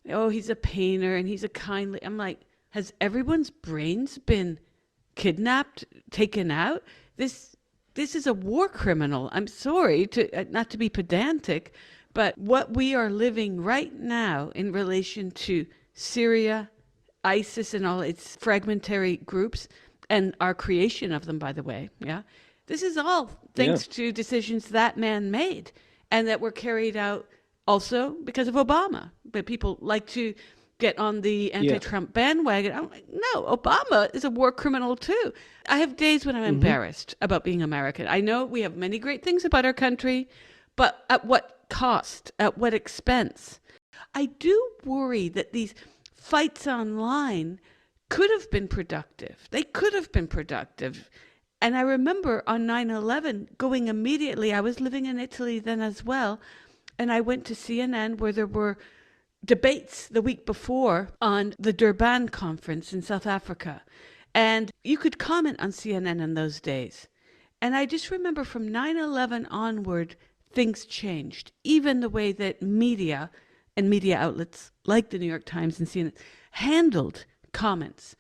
oh, he's a painter and he's a kindly. I'm like, has everyone's brains been kidnapped, taken out? This is a war criminal. I'm sorry to not to be pedantic, but what we are living right now in relation to Syria, ISIS, and all its fragmentary groups, and our creation of them, by the way, yeah, this is all Yeah. thanks to decisions that man made, and that were carried out also because of Obama. But people like to get on the Yeah. anti-Trump bandwagon. I'm like, no, Obama is a war criminal too. I have days when I'm Hmm. embarrassed about being American. I know we have many great things about our country, but at what cost? At what expense? I do worry that these fights online could have been productive. They could have been productive. And I remember on 9/11 going immediately, I was living in Italy then as well, and I went to CNN where there were debates the week before on the Durban conference in South Africa. And you could comment on CNN in those days. And I just remember from 9/11 onward, things changed. Even the way that media and media outlets like the New York Times and CNN handled comments.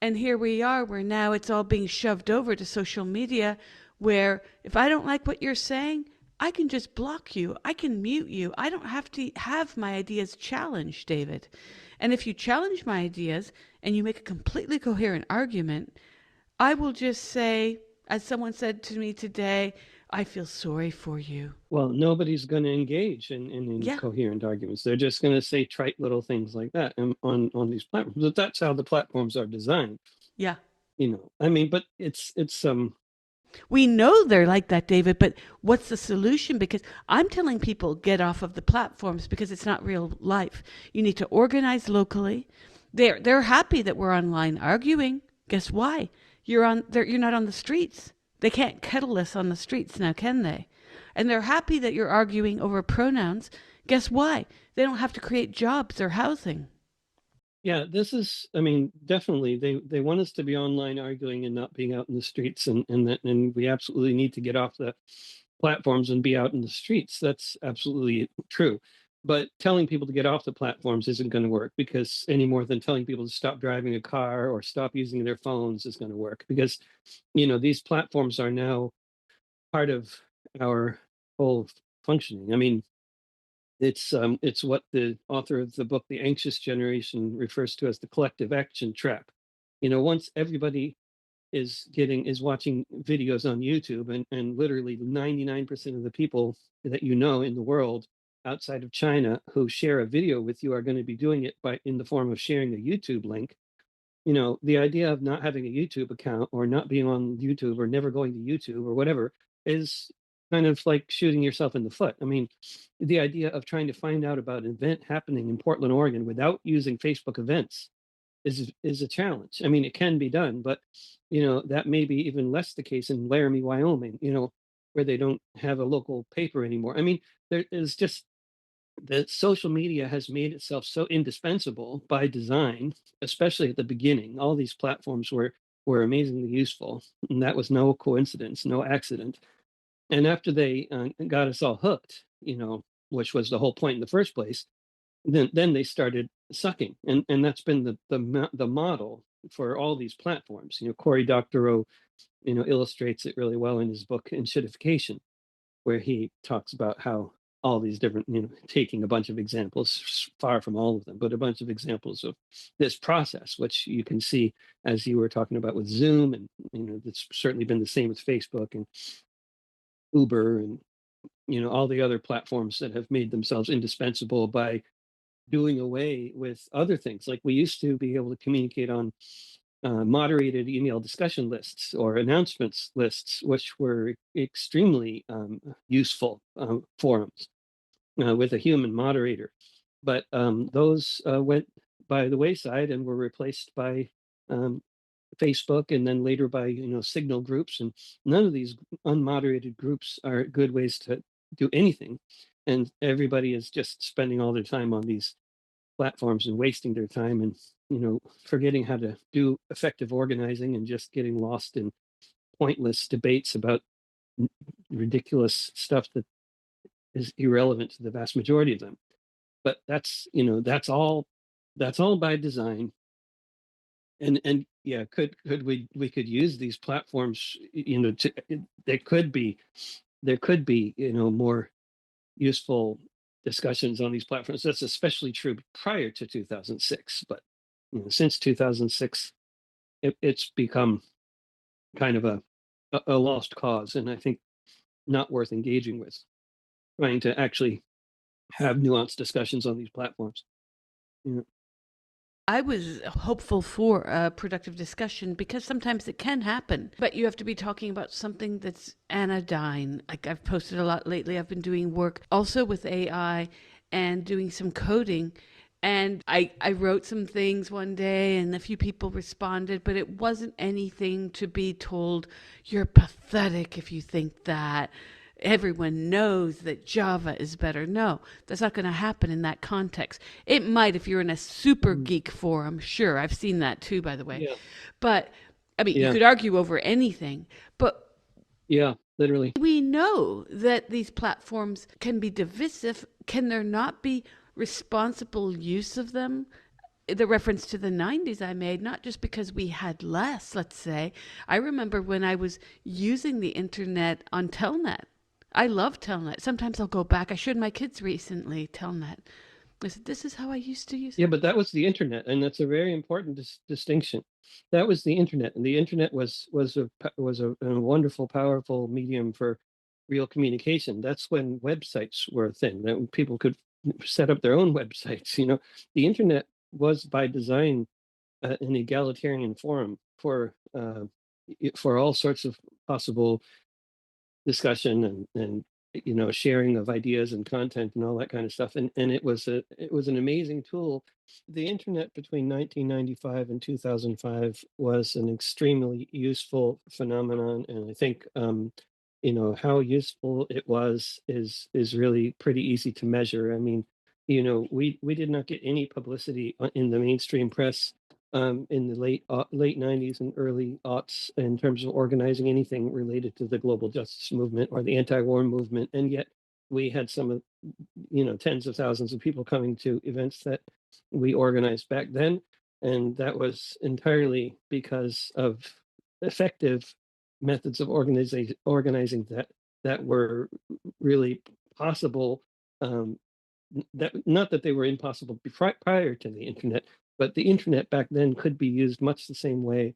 And here we are, where now it's all being shoved over to social media, where if I don't like what you're saying, I can just block you. I can mute you. I don't have to have my ideas challenged, David. And if you challenge my ideas and you make a completely coherent argument, I will just say, as someone said to me today, I feel sorry for you. Well, nobody's going to engage in Yeah, coherent arguments. They're just going to say trite little things like that on these platforms. But that's how the platforms are designed. yeah. I mean, but it's We know they're like that, David, but what's the solution? Because I'm telling people get off of the platforms because it's not real life. You need to organize locally. They're happy that we're online arguing. Guess why? You're not on the streets. They can't kettle us on the streets now, can they? And they're happy that you're arguing over pronouns. Guess why? They don't have to create jobs or housing. yeah, this is, I mean, definitely they want us to be online arguing and not being out in the streets, and we absolutely need to get off the platforms and be out in the streets. That's absolutely true. But telling people to get off the platforms isn't going to work, because any more than telling people to stop driving a car or stop using their phones is going to work, because these platforms are now part of our whole functioning. I mean, it's what the author of the book The Anxious Generation refers to as the collective action trap. Once everybody is watching videos on YouTube, and literally 99% of the people that in the world outside of China who share a video with you are going to be doing it by in the form of sharing a YouTube link. The idea of not having a YouTube account, or not being on YouTube, or never going to YouTube or whatever, is kind of like shooting yourself in the foot. I mean, the idea of trying to find out about an event happening in Portland, Oregon without using Facebook events is a challenge. I mean, it can be done, but that may be even less the case in Laramie, Wyoming, where they don't have a local paper anymore. I mean, there is just that social media has made itself so indispensable by design, especially at the beginning. All these platforms were amazingly useful, and that was no coincidence, no accident. And after they got us all hooked, which was the whole point in the first place, then they started sucking, and that's been the model for all these platforms. Cory Doctorow, illustrates it really well in his book Enshittification, where he talks about how all these different, taking a bunch of examples, far from all of them, but a bunch of examples of this process, which you can see as you were talking about with Zoom, and it's certainly been the same with Facebook and Uber, and all the other platforms that have made themselves indispensable by doing away with other things. Like we used to be able to communicate on moderated email discussion lists or announcements lists, which were extremely useful forums with a human moderator. But those went by the wayside and were replaced by um, Facebook, and then later by Signal groups. And none of these unmoderated groups are good ways to do anything. And everybody is just spending all their time on these platforms and wasting their time, and forgetting how to do effective organizing, and just getting lost in pointless debates about ridiculous stuff that is irrelevant to the vast majority of them. But that's all by design. And yeah, could we could use these platforms, to there could be more useful discussions on these platforms. That's especially true prior to 2006, but since 2006, it's become kind of a lost cause, and I think not worth engaging with, trying to actually have nuanced discussions on these platforms. Yeah. I was hopeful for a productive discussion because sometimes it can happen, but you have to be talking about something that's anodyne. Like I've posted a lot lately. I've been doing work also with AI and doing some coding. And I wrote some things one day and a few people responded, but it wasn't anything to be told, you're pathetic if you think that. Everyone knows that Java is better. No, that's not going to happen in that context. It might if you're in a super Mm. geek forum. Sure, I've seen that too, by the way. Yeah. But I mean, you Yeah. could argue over anything, but Yeah. Literally. we know that these platforms can be divisive. Can there not be responsible use of them? The reference to the 90s I made, not just because we had less, let's say. I remember when I was using the internet on Telnet. I love Telnet. Sometimes I'll go back. I showed my kids recently Telnet. I said, this is how I used to use Yeah, it. but that was the internet, and that's a very important distinction. That was the internet, and the internet was a wonderful, powerful medium for real communication. That's when websites were a thing, that when people could set up their own websites. The internet was by design an egalitarian forum for all sorts of possible discussion, and sharing of ideas and content and all that kind of stuff, and it was an amazing tool. The internet between 1995 and 2005 was an extremely useful phenomenon, and I think how useful it was is really pretty easy to measure. I mean, we did not get any publicity in the mainstream press in the late 90s and early aughts in terms of organizing anything related to the global justice movement or the anti-war movement, and yet we had some of tens of thousands of people coming to events that we organized back then, and that was entirely because of effective methods of organizing that were really possible. That Not that they were impossible prior to the internet, but the internet back then could be used much the same way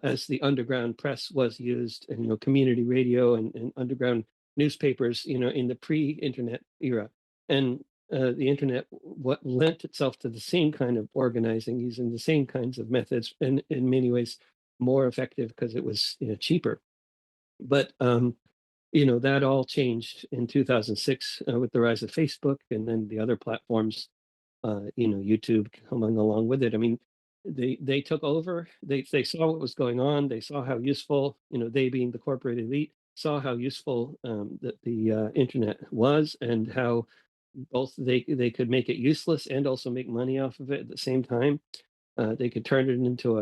as the underground press was used, and community radio and underground newspapers, in the pre-internet era. And the internet what lent itself to the same kind of organizing, using the same kinds of methods, and in many ways more effective because it was cheaper. But that all changed in 2006 with the rise of Facebook and then the other platforms, YouTube coming along with it. I mean, they took over. They saw what was going on. They saw how useful, they being the corporate elite, saw how useful that the internet was, and how both they could make it useless and also make money off of it at the same time. They could turn it into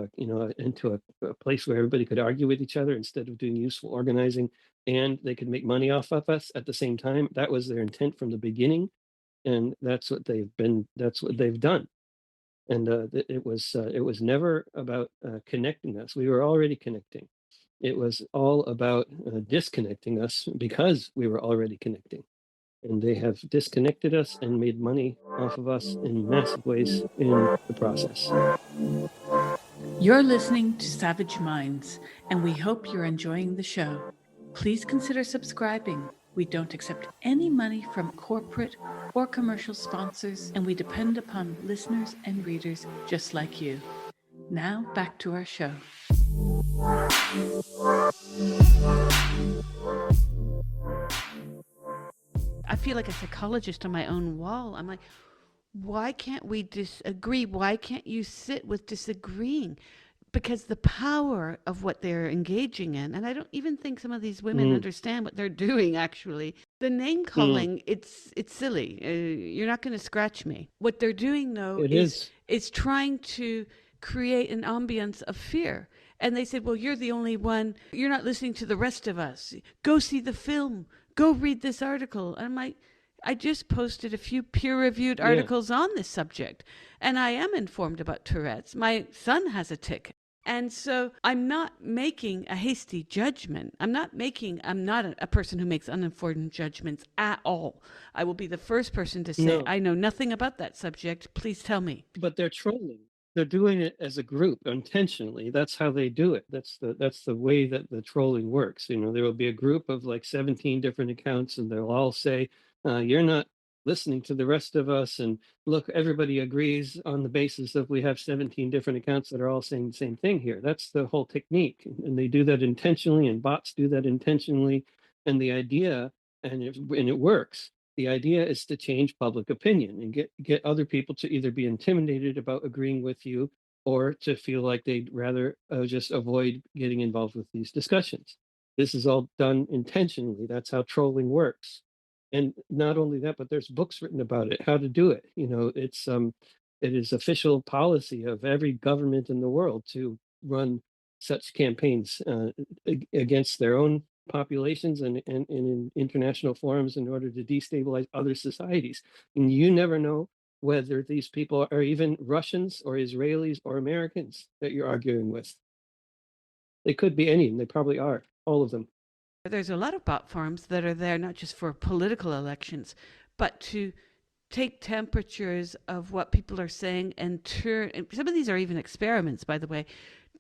a place where everybody could argue with each other instead of doing useful organizing, and they could make money off of us at the same time. That was their intent from the beginning, and that's what they've done. And it was never about connecting us. We were already connecting. It was all about disconnecting us because we were already connecting. And they have disconnected us and made money off of us in massive ways in the process. You're listening to Savage Minds, and we hope you're enjoying the show. Please consider subscribing. We don't accept any money from corporate or commercial sponsors, and we depend upon listeners and readers just like you. Now, back to our show. I feel like a psychologist on my own wall. I'm like, why can't we disagree? Why can't you sit with disagreeing? Because the power of what they're engaging in, and I don't even think some of these women understand what they're doing. Actually, the name calling, it's silly. You're not going to scratch me. What they're doing, though, It is trying to create an ambience of fear. And they said, well, you're the only one. You're not listening to the rest of us. Go see the film. Go read this article. And I'm like, I just posted a few peer-reviewed articles on this subject, and I am informed about Tourette's. My son has a tic. And so I'm not making a hasty judgment. I'm not a person who makes uninformed judgments at all. I will be the first person to say, No. I know nothing about that subject. Please tell me. But they're trolling. They're doing it as a group intentionally. That's how they do it. That's the way that the trolling works. There will be a group of like 17 different accounts, and they'll all say, "You're not listening to the rest of us." And look, everybody agrees on the basis that we have 17 different accounts that are all saying the same thing here. That's the whole technique, and they do that intentionally, and bots do that intentionally. And the idea, and it works, the idea is to change public opinion and get other people to either be intimidated about agreeing with you or to feel like they'd rather just avoid getting involved with these discussions. This is all done intentionally. That's how trolling works. And not only that, but there's books written about it, how to do it. It is official policy of every government in the world to run such campaigns against their own populations and in international forums in order to destabilize other societies. And you never know whether these people are even Russians or Israelis or Americans that you're arguing with. They could be any, and they probably are, all of them. There's a lot of bot farms that are there not just for political elections, but to take temperatures of what people are saying and turn, and some of these are even experiments, by the way,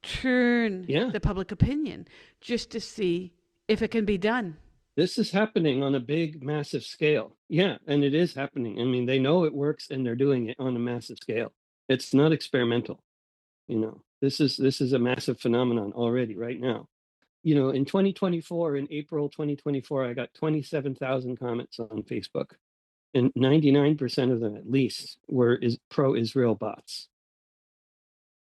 turn the public opinion just to see if it can be done. This is happening on a big, massive scale. Yeah, and it is happening. I mean, they know it works and they're doing it on a massive scale. It's not experimental. This is a massive phenomenon already right now. In 2024, in April 2024, I got 27,000 comments on Facebook, and 99% of them at least were pro-Israel bots.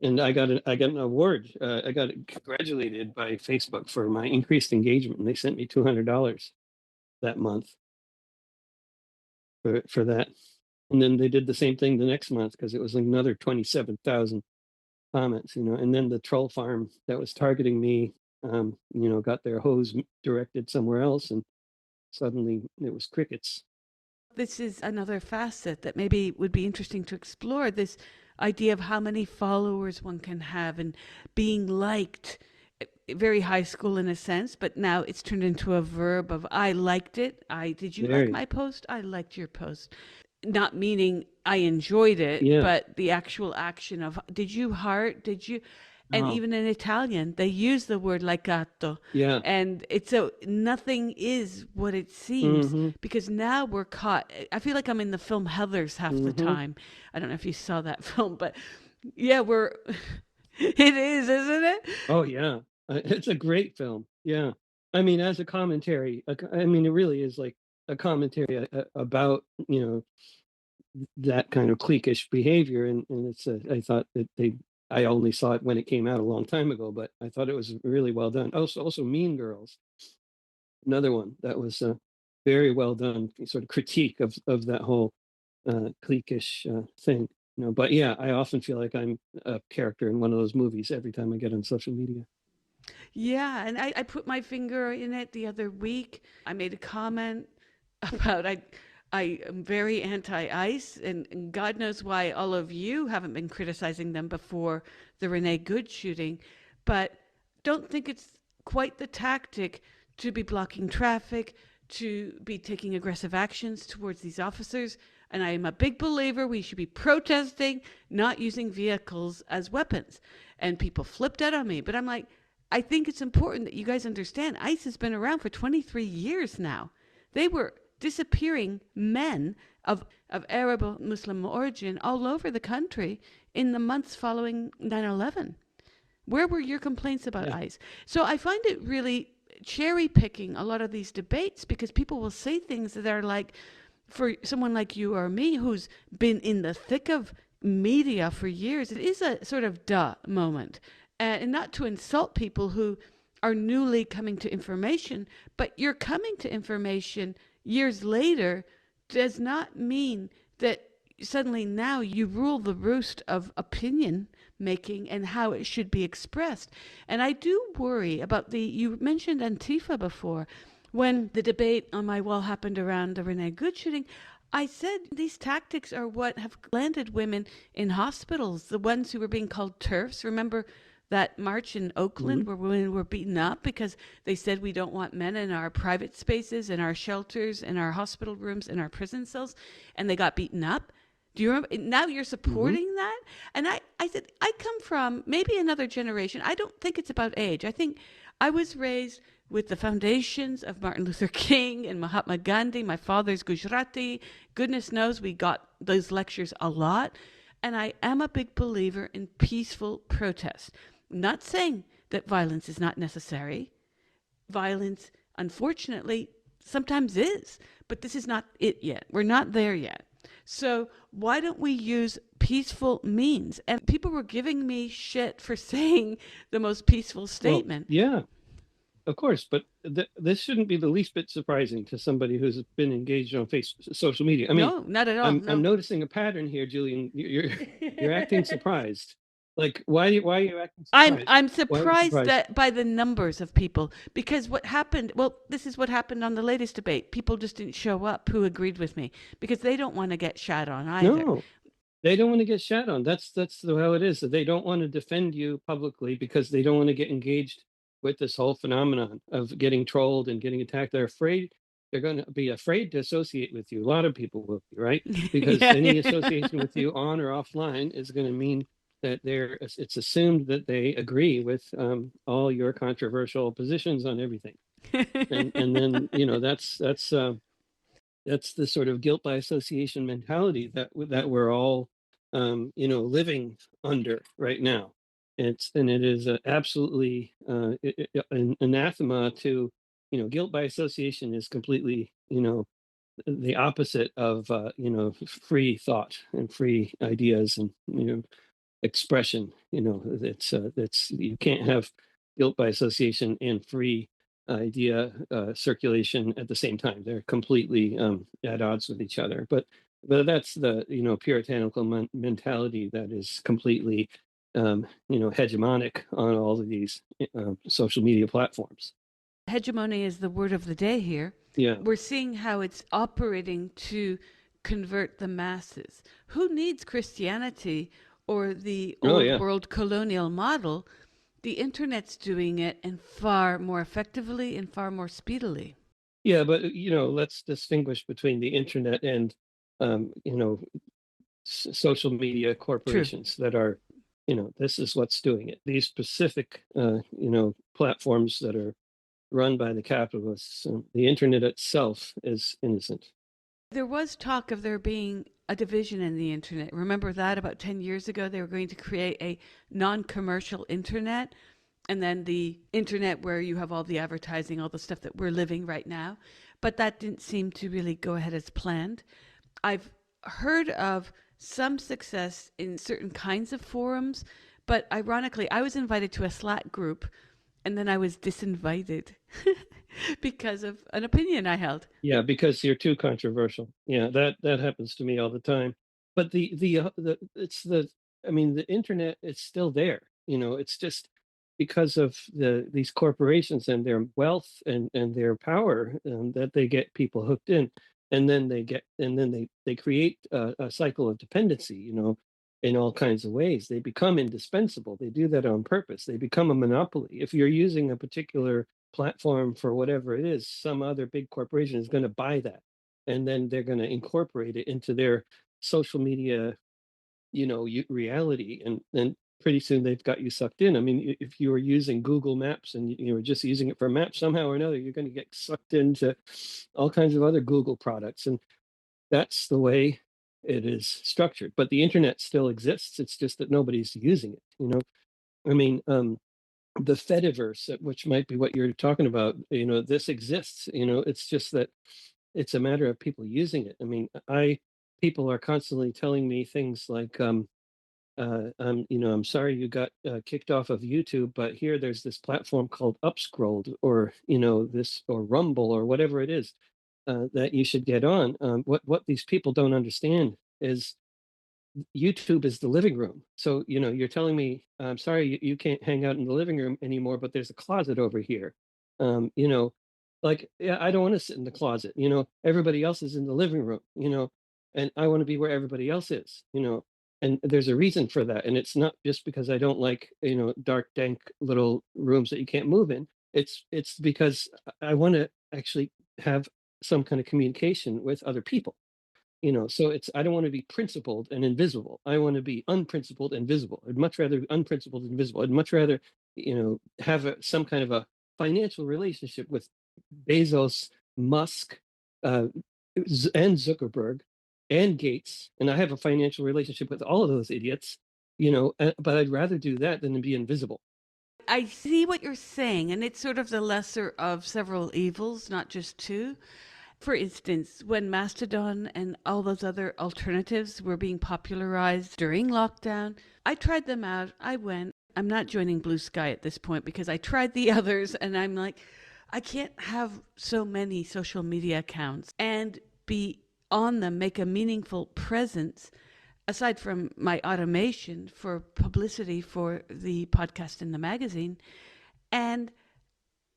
And I got an award. I got congratulated by Facebook for my increased engagement, and they sent me $200 that month for that. And then they did the same thing the next month because it was another 27,000 comments, and then the troll farm that was targeting me, got their hose directed somewhere else, and suddenly it was crickets. This is another facet that maybe would be interesting to explore, this idea of how many followers one can have and being liked. Very high school in a sense, but now it's turned into a verb of I liked it. Did you like my post? I liked your post. Not meaning I enjoyed it, but the actual action of did you heart? Did you? And even in Italian, they use the word likeato. Yeah. And it's nothing is what it seems because now we're caught. I feel like I'm in the film Heathers half the time. I don't know if you saw that film, but yeah, it is, isn't it? Oh, yeah. It's a great film. Yeah. I mean, as a commentary, I mean, it really is like a commentary about, that kind of cliquish behavior. And I thought that I only saw it when it came out a long time ago, but I thought it was really well done. Also Mean Girls, another one that was very well done, sort of critique of that whole cliquish thing. But yeah, I often feel like I'm a character in one of those movies every time I get on social media. Yeah, and I put my finger in it the other week. I made a comment about I am very anti-ICE, and God knows why all of you haven't been criticizing them before the Renee Good shooting, but don't think it's quite the tactic to be blocking traffic, to be taking aggressive actions towards these officers. And I am a big believer we should be protesting, not using vehicles as weapons. And people flipped out on me, but I'm like, I think it's important that you guys understand ICE has been around for 23 years now. They were disappearing men of Arab or Muslim origin all over the country in the months following 9/11. Where were your complaints about Yeah. ICE? So I find it really cherry picking a lot of these debates because people will say things that are like, for someone like you or me who's been in the thick of media for years, it is a sort of duh moment. And not to insult people who are newly coming to information, but you're coming to information years later does not mean that suddenly now you rule the roost of opinion making and how it should be expressed. And I do worry about you mentioned Antifa before. When the debate on my wall happened around the Renee Good shooting, I said these tactics are what have landed women in hospitals, the ones who were being called TERFs. Remember that march in Oakland Hmm. where women were beaten up because they said we don't want men in our private spaces, in our shelters, in our hospital rooms, in our prison cells, and they got beaten up. Do you remember? Now you're Hmm. supporting that? And I said, I come from maybe another generation. I don't think it's about age. I think I was raised with the foundations of Martin Luther King and Mahatma Gandhi. My father's Gujarati. Goodness knows we got those lectures a lot. And I am a big believer in peaceful protest. Not saying that violence is not necessary. Violence, unfortunately, sometimes is, but this is not it yet. We're not there yet. So why don't we use peaceful means? And people were giving me shit for saying the most peaceful Well, statement. yeah, of course, but this shouldn't be the least bit surprising to somebody who's been engaged on social media. I mean, No, not at all. I'm No. noticing a pattern here, Julian. You're acting surprised. Like, why are you acting I'm surprised? I'm Why are you surprised surprised? that by the numbers of people because what happened, well, this is what happened on the latest debate. People just didn't show up who agreed with me because they don't want to get shot on either. No, they don't want to get shat on. How it is. That they don't want to defend you publicly because they don't want to get engaged with this whole phenomenon of getting trolled and getting attacked. They're afraid. They're going to be afraid to associate with you. A lot of people will be, right? Because Yeah. any association with you on or offline is going to mean that it's assumed that they agree with all your controversial positions on everything. And then that's the sort of guilt by association mentality that we're all living under right now. It is absolutely an anathema to guilt by association is completely the opposite of free thought and free ideas and expression. It's you can't have guilt by association and free idea circulation at the same time. They're completely at odds with each other. But that's the puritanical mentality that is completely hegemonic on all of these social media platforms. Hegemony is the word of the day here. Yeah. We're seeing how it's operating to convert the masses. Who needs Christianity or the Oh old yeah. world colonial model? The internet's doing it and far more effectively and far more speedily. Yeah, but let's distinguish between the internet and um, you know social media True. corporations that are, this is what's doing it. These specific, platforms that are run by the capitalists. The internet itself is innocent. There was talk of there being a division in the internet. Remember that about 10 years ago? They were going to create a non commercial internet. and then the internet where you have all the advertising, all the stuff that we're living right now. But that didn't seem to really go ahead as planned. I've heard of some success in certain kinds of forums, but ironically, I was invited to a Slack group and then I was disinvited because of an opinion I held. Yeah, because you're too controversial. Yeah, that happens to me all the time. But the it's the I mean the internet, it's still there. It's just because of these corporations and their wealth and their power, that they get people hooked in, and then they create a cycle of dependency. In all kinds of ways, they become indispensable. They do that on purpose. They become a monopoly. If you're using a particular platform for whatever it is, some other big corporation is going to buy that, and then they're going to incorporate it into their social media, reality, and then pretty soon they've got you sucked in. I mean, if you were using Google Maps and you were just using it for maps, somehow or another, you're going to get sucked into all kinds of other Google products, and that's the way it is structured. But the internet still exists. It's just that nobody's using it. I mean, the Fediverse, which might be what you're talking about, this exists. It's just that it's a matter of people using it. I mean, people are constantly telling me things like, I'm sorry you got kicked off of YouTube, but here there's this platform called Upscrolled, or this, or Rumble, or whatever it is, that you should get on. What these people don't understand is YouTube is the living room. So, you're telling me, I'm sorry, you can't hang out in the living room anymore, but there's a closet over here. Um, you know, like, yeah, I don't want to sit in the closet. Everybody else is in the living room, and I want to be where everybody else is. And there's a reason for that. And it's not just because I don't like, dark, dank little rooms that you can't move in. It's because I want to actually have some kind of communication with other people. So I don't want to be principled and invisible. I want to be unprincipled and visible. I'd much rather be unprincipled and visible. I'd much rather have some kind of a financial relationship with Bezos, Musk, uh, and Zuckerberg and Gates, and I have a financial relationship with all of those idiots. But I'd rather do that than to be invisible. I see what you're saying, and it's sort of the lesser of several evils, not just two. For instance, when Mastodon and all those other alternatives were being popularized during lockdown, I tried them out. I went. I'm not joining Blue Sky at this point because I tried the others and I'm like, I can't have so many social media accounts and be on them, make a meaningful presence aside from my automation for publicity for the podcast and the magazine. And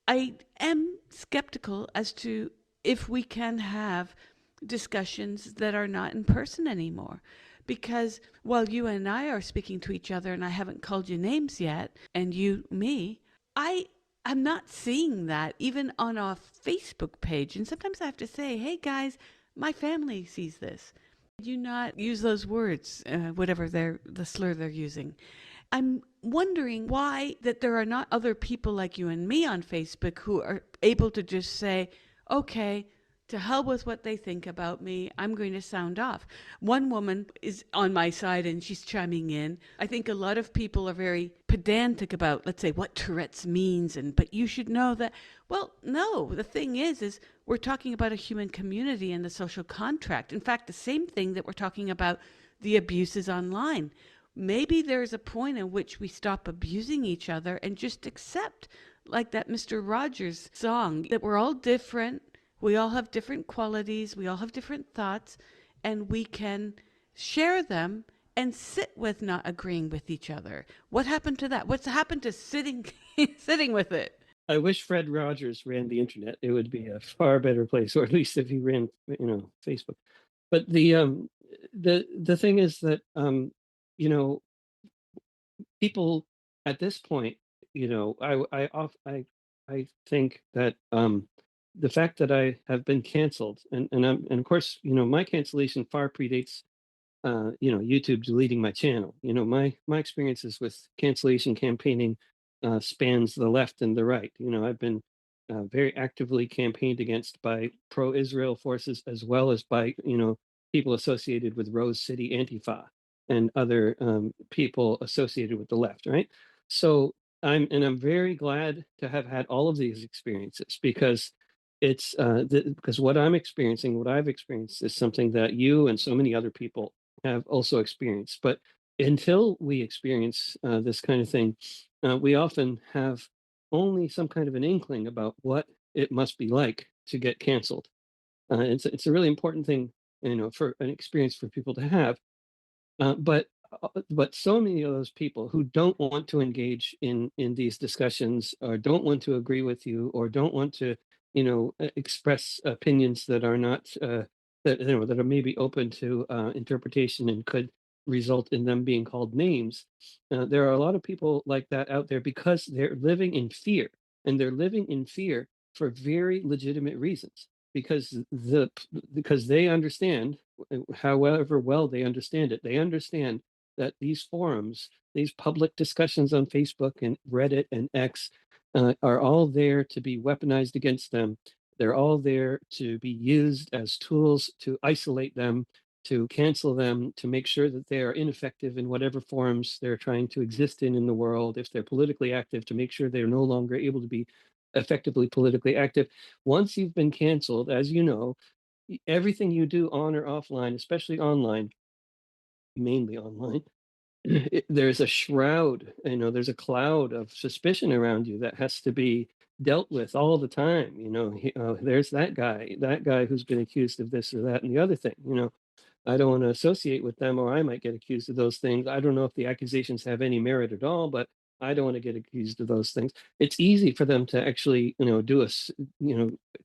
I am skeptical as to if we can have discussions that are not in person anymore. Because while you and I are speaking to each other, and I haven't called you names yet, and you me, I am not seeing that even on a Facebook page. And sometimes I have to say, hey guys, my family sees this. Do not use those words, whatever the slur they're using. I'm wondering why that there are not other people like you and me on Facebook who are able to just say, okay, to hell with what they think about me. I'm going to sound off. One woman is on my side and she's chiming in. I think a lot of people are very pedantic about, let's say, what Tourette's means, and but you should know that. Well, no, the thing is we're talking about a human community and the social contract. In fact, the same thing that we're talking about the abuses online. Maybe there's a point in which we stop abusing each other and just accept, like that Mr. Rogers song, that we're all different. We all have different qualities. We all have different thoughts, and we can share them and sit with not agreeing with each other. What happened to that? What's happened to sitting sitting with it? I wish Fred Rogers ran the internet. It would be a far better place, or at least if he ran, Facebook. But the thing is that, you know, people at this point, I think that, the fact that I have been canceled, and of course, my cancellation far predates, YouTube deleting my channel. My experiences with cancellation campaigning spans the left and the right. I've been very actively campaigned against by pro-Israel forces, as well as by people associated with Rose City Antifa and other people associated with the left. Right. So I'm very glad to have had all of these experiences because because what I'm experiencing, what I've experienced is something that you and so many other people have also experienced. But until we experience this kind of thing, we often have only some kind of an inkling about what it must be like to get canceled. It's a really important thing, for an experience for people to have. But so many of those people who don't want to engage in these discussions, or don't want to agree with you, or don't want to, express opinions that are not that are maybe open to interpretation and could result in them being called names. There are a lot of people like that out there because they're living in fear, and they're living in fear for very legitimate reasons. Because they understand, however well they understand it, they understand that these forums, these public discussions on Facebook and Reddit and X, are all there to be weaponized against them. They're all there to be used as tools to isolate them, to cancel them, to make sure that they are ineffective in whatever forums they're trying to exist in the world. If they're politically active, to make sure they're no longer able to be effectively politically active. Once you've been canceled, as you know, everything you do on or offline, especially online, mainly online, there's a shroud, there's a cloud of suspicion around you that has to be dealt with all the time. There's that guy who's been accused of this or that and the other thing. I don't want to associate with them, or I might get accused of those things. I don't know if the accusations have any merit at all, but I don't want to get accused of those things. It's easy for them to actually,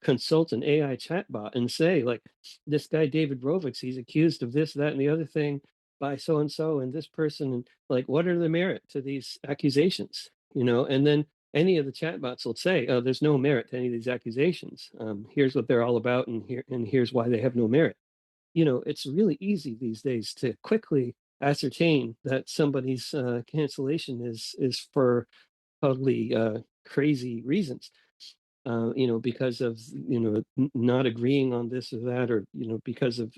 consult an AI chatbot and say, like, this guy David Rovics, he's accused of this, that, and the other thing by so and so and this person, and like, what are the merit to these accusations? And then any of the chatbots will say, "Oh, there's no merit to any of these accusations. Here's what they're all about, and here's why they have no merit." It's really easy these days to quickly ascertain that somebody's cancellation is for totally crazy reasons. Because of not agreeing on this or that, or because of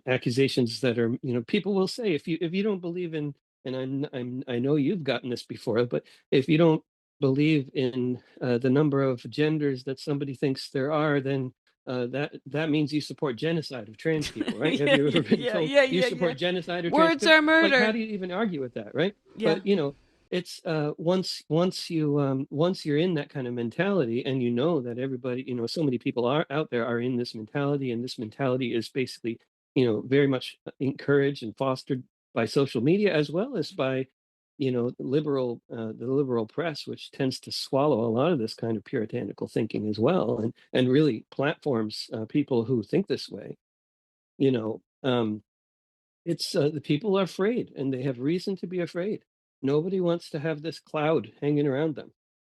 accusations that are, people will say, if you don't believe in, and I know you've gotten this before, but if you don't believe in the number of genders that somebody thinks there are, then that means you support genocide of trans people, right? Have Yeah, you yeah, ever been yeah, told yeah, you yeah, yeah. support genocide of trans Words people? are Like, how murder. do you even argue with that, right? Yeah. But it's once you're in that kind of mentality, and that everybody, so many people are out there are in this mentality, and this mentality is basically very much encouraged and fostered by social media, as well as by the liberal press, which tends to swallow a lot of this kind of puritanical thinking as well, and really platforms people who think this way. you know it's the people are afraid, and they have reason to be afraid. Nobody wants to have this cloud hanging around them.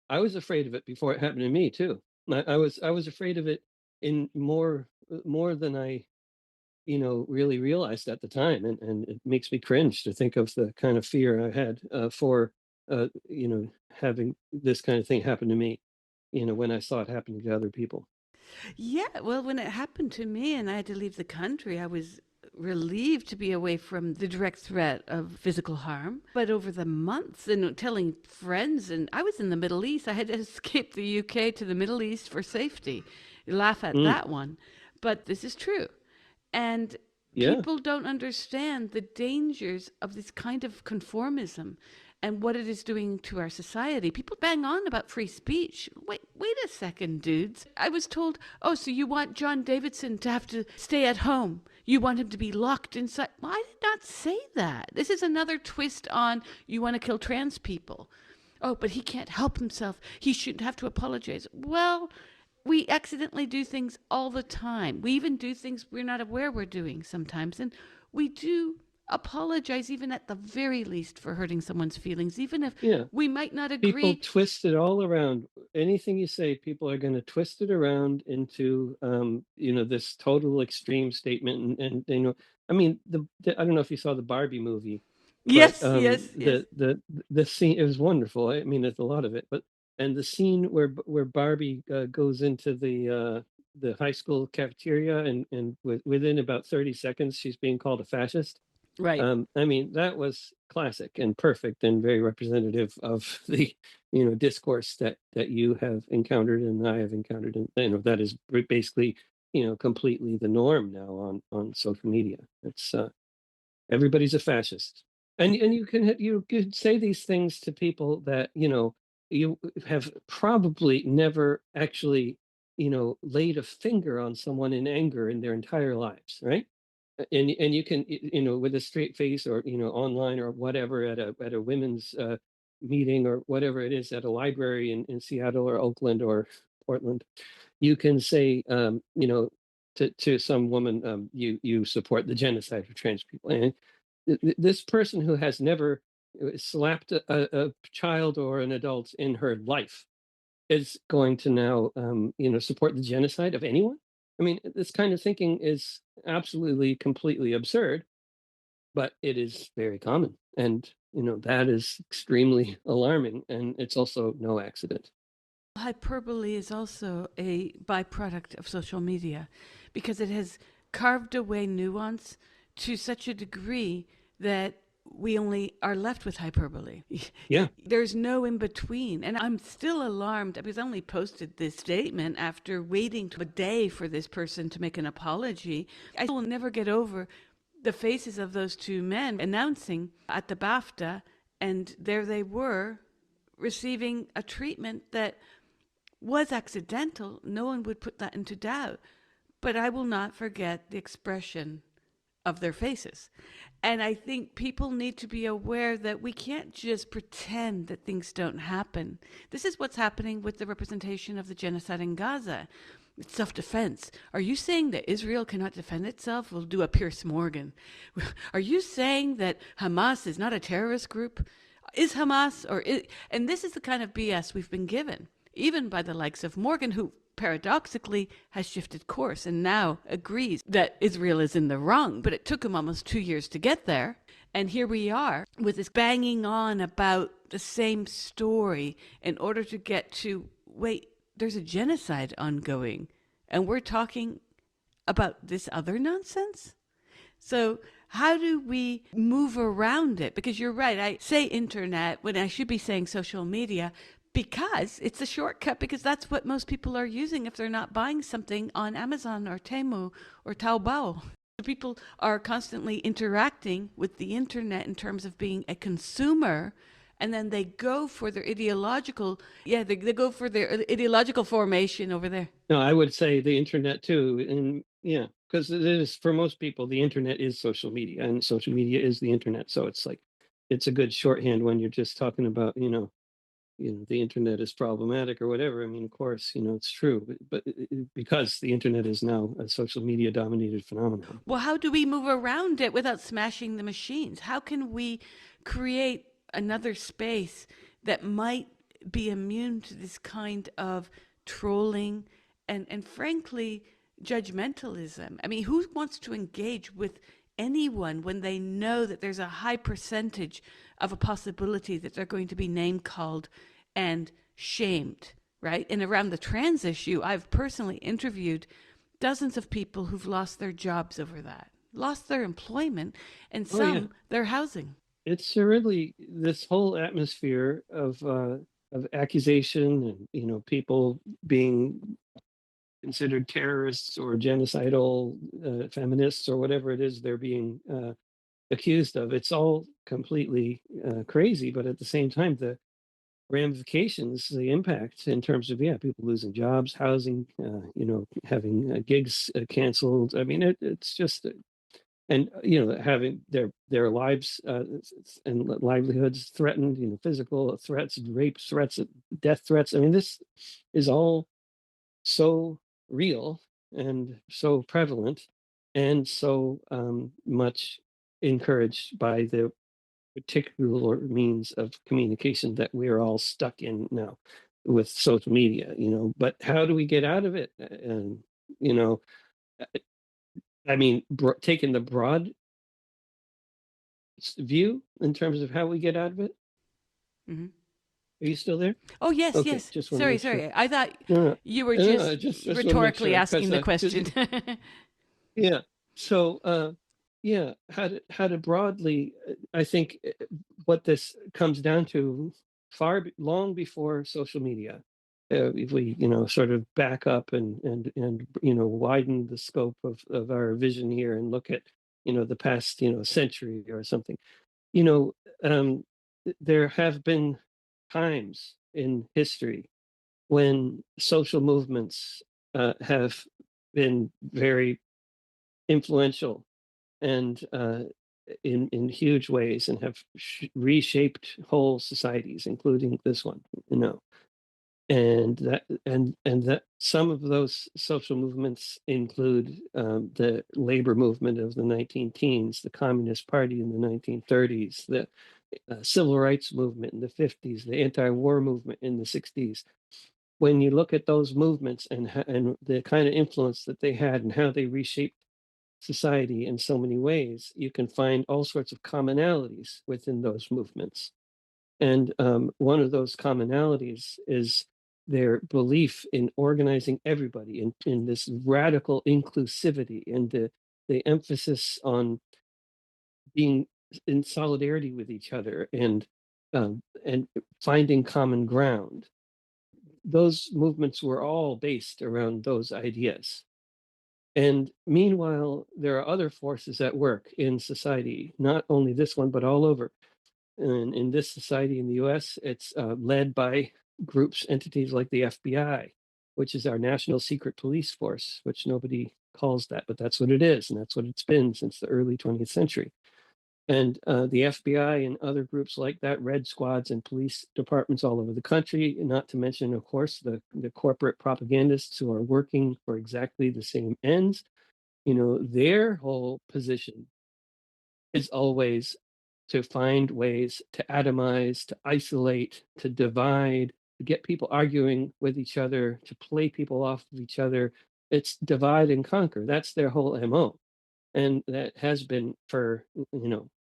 I was afraid of it before it happened to me too. I was afraid of it in more than I really realized at the time, and it makes me cringe to think of the kind of fear I had for having this kind of thing happen to me. When I saw it happening to other people. Yeah, well, when it happened to me and I had to leave the country, I was relieved to be away from the direct threat of physical harm. But over the months and telling friends, and I was in the Middle East, I had to escape the UK to the Middle East for safety. You laugh at Mm, that one, but this is true. And yeah, people don't understand the dangers of this kind of conformism and what it is doing to our society. People bang on about free speech. Wait a second, dudes. I was told, oh, so you want John Davidson to have to stay at home. You want him to be locked inside. Well, I did not say that. This is another twist on you want to kill trans people. Oh, but he can't help himself. He shouldn't have to apologize. Well, we accidentally do things all the time. We even do things we're not aware we're doing sometimes. And we do apologize, even at the very least, for hurting someone's feelings, even if yeah. we might not People agree. twist it all around. Anything you say, people are going to twist it around into this total extreme statement. And I mean, I don't know if you saw the Barbie movie, but Yes, yes, yes. the scene, it was wonderful. I mean, there's a lot of it, but and the scene where Barbie goes into the high school cafeteria, and within about 30 seconds she's being called a fascist. Right. I mean, that was classic and perfect and very representative of the, discourse that you have encountered and I have encountered, and that is basically, completely the norm now on social media. It's everybody's a fascist, and you could say these things to people that you have probably never actually laid a finger on someone in anger in their entire lives, right? And you can with a straight face, or online or whatever, at a women's meeting or whatever it is, at a library in Seattle or Oakland or Portland, you can say to some woman, you support the genocide of trans people, and this person who has never slapped a child or an adult in her life is going to now support the genocide of anyone. I mean, this kind of thinking is absolutely completely absurd, but it is very common, and that is extremely alarming, and it's also no accident. Hyperbole is also a byproduct of social media because it has carved away nuance to such a degree that we only are left with hyperbole. Yeah. There's no in between. And I'm still alarmed because I only posted this statement after waiting a day for this person to make an apology. I will never get over the faces of those two men announcing at the BAFTA, and there they were receiving a treatment that was accidental. No one would put that into doubt. But I will not forget the expression of their faces. And I think people need to be aware that we can't just pretend that things don't happen. This is what's happening with the representation of the genocide in Gaza. It's self-defense. Are you saying that Israel cannot defend itself? We'll do a Pierce Morgan. Are you saying that Hamas is not a terrorist group? Is Hamas and this is the kind of BS we've been given, even by the likes of Morgan, who paradoxically has shifted course and now agrees that Israel is in the wrong. But it took him almost 2 years to get there. And here we are with this banging on about the same story in order to get to, wait, there's a genocide ongoing. And we're talking about this other nonsense? So how do we move around it? Because you're right. I say internet when I should be saying social media, because it's a shortcut, because that's what most people are using if they're not buying something on Amazon or Temu or Taobao. People are constantly interacting with the internet in terms of being a consumer, and then they go for their ideological, they go for their ideological formation over there. No, I would say the internet too, and yeah, because it is, for most people, the internet is social media, and social media is the internet. So it's like, it's a good shorthand when you're just talking about, the internet is problematic or whatever. I mean, of course, it's true, but because the internet is now a social media dominated phenomenon. Well, how do we move around it without smashing the machines? How can we create another space that might be immune to this kind of trolling and frankly, judgmentalism? I mean, who wants to engage with anyone when they know that there's a high percentage of a possibility that they're going to be name called and shamed, right? And around the trans issue, I've personally interviewed dozens of people who've lost their jobs over that, lost their employment, and Oh yeah, some their housing. it's really this whole atmosphere of accusation, and people being considered terrorists or genocidal feminists or whatever it is they're being accused of. It's all completely crazy, but at the same time, the ramifications, the impact in terms of, yeah, people losing jobs, housing, having gigs canceled. I mean, it's just, and having their lives and livelihoods threatened. Physical threats, rape threats, death threats. I mean, this is all so real and so prevalent and so much encouraged by the particular means of communication that we're all stuck in now with social media. But how do we get out of it? And you know I mean, taking the broad view in terms of how we get out of it. Mm-hmm. Are you still there? Oh, yes, Okay, yes. just want to Sorry, make sure. sorry. I thought No, you were no, no, just just want to make rhetorically sure, asking because the question. yeah. So Yeah, how to broadly, I think what this comes down to long before social media. If we, sort of back up and widen the scope of our vision here and look at, the past, century or something. You know, um, there have been times in history when social movements have been very influential and in huge ways and have reshaped whole societies, including this one, and that some of those social movements include the labor movement of the 19 teens, the Communist Party in the 1930s, the civil rights movement in the 50s, the anti-war movement in the 60s. When you look at those movements and the kind of influence that they had and how they reshaped society in so many ways, you can find all sorts of commonalities within those movements. And one of those commonalities is their belief in organizing everybody in this radical inclusivity and the emphasis on being in solidarity with each other and finding common ground. Those movements were all based around those ideas. And meanwhile, there are other forces at work in society, not only this one, but all over. And in this society in the US, it's led by groups, entities like the FBI, which is our national secret police force, which nobody calls that, but that's what it is. And that's what it's been since the early 20th century. And the FBI and other groups like that, red squads and police departments all over the country, not to mention, of course, the corporate propagandists who are working for exactly the same ends. Their whole position is always to find ways to atomize, to isolate, to divide, to get people arguing with each other, to play people off of each other. It's divide and conquer. That's their whole MO. And that has been for,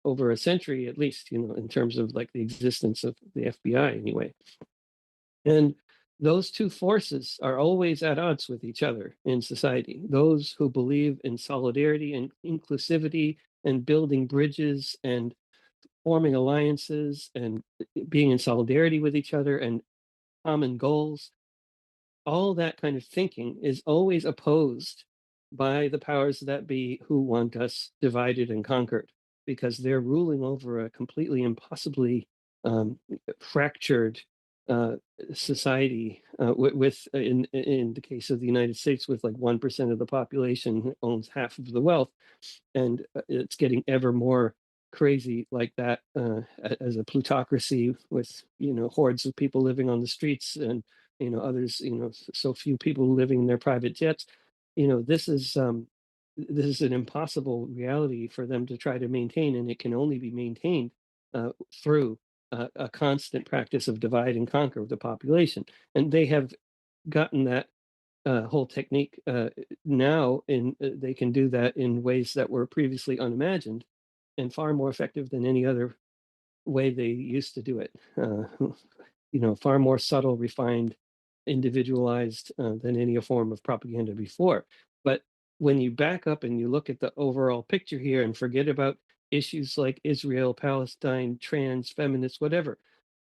over a century at least, in terms of like the existence of the FBI anyway. And those two forces are always at odds with each other in society. Those who believe in solidarity and inclusivity and building bridges and forming alliances and being in solidarity with each other and common goals, all that kind of thinking is always opposed by the powers that be who want us divided and conquered because they're ruling over a completely impossibly um, fractured uh, society with in the case of the United States with like 1% of the population who owns half of the wealth, and it's getting ever more crazy like that as a plutocracy with hordes of people living on the streets and others so few people living in their private jets. This is an impossible reality for them to try to maintain, and it can only be maintained through a constant practice of divide and conquer of the population, and they have gotten that whole technique now in they can do that in ways that were previously unimagined and far more effective than any other way they used to do it. Far more subtle, refined, individualized than any form of propaganda before. But when you back up and you look at the overall picture here and forget about issues like Israel, Palestine, trans, feminists, whatever,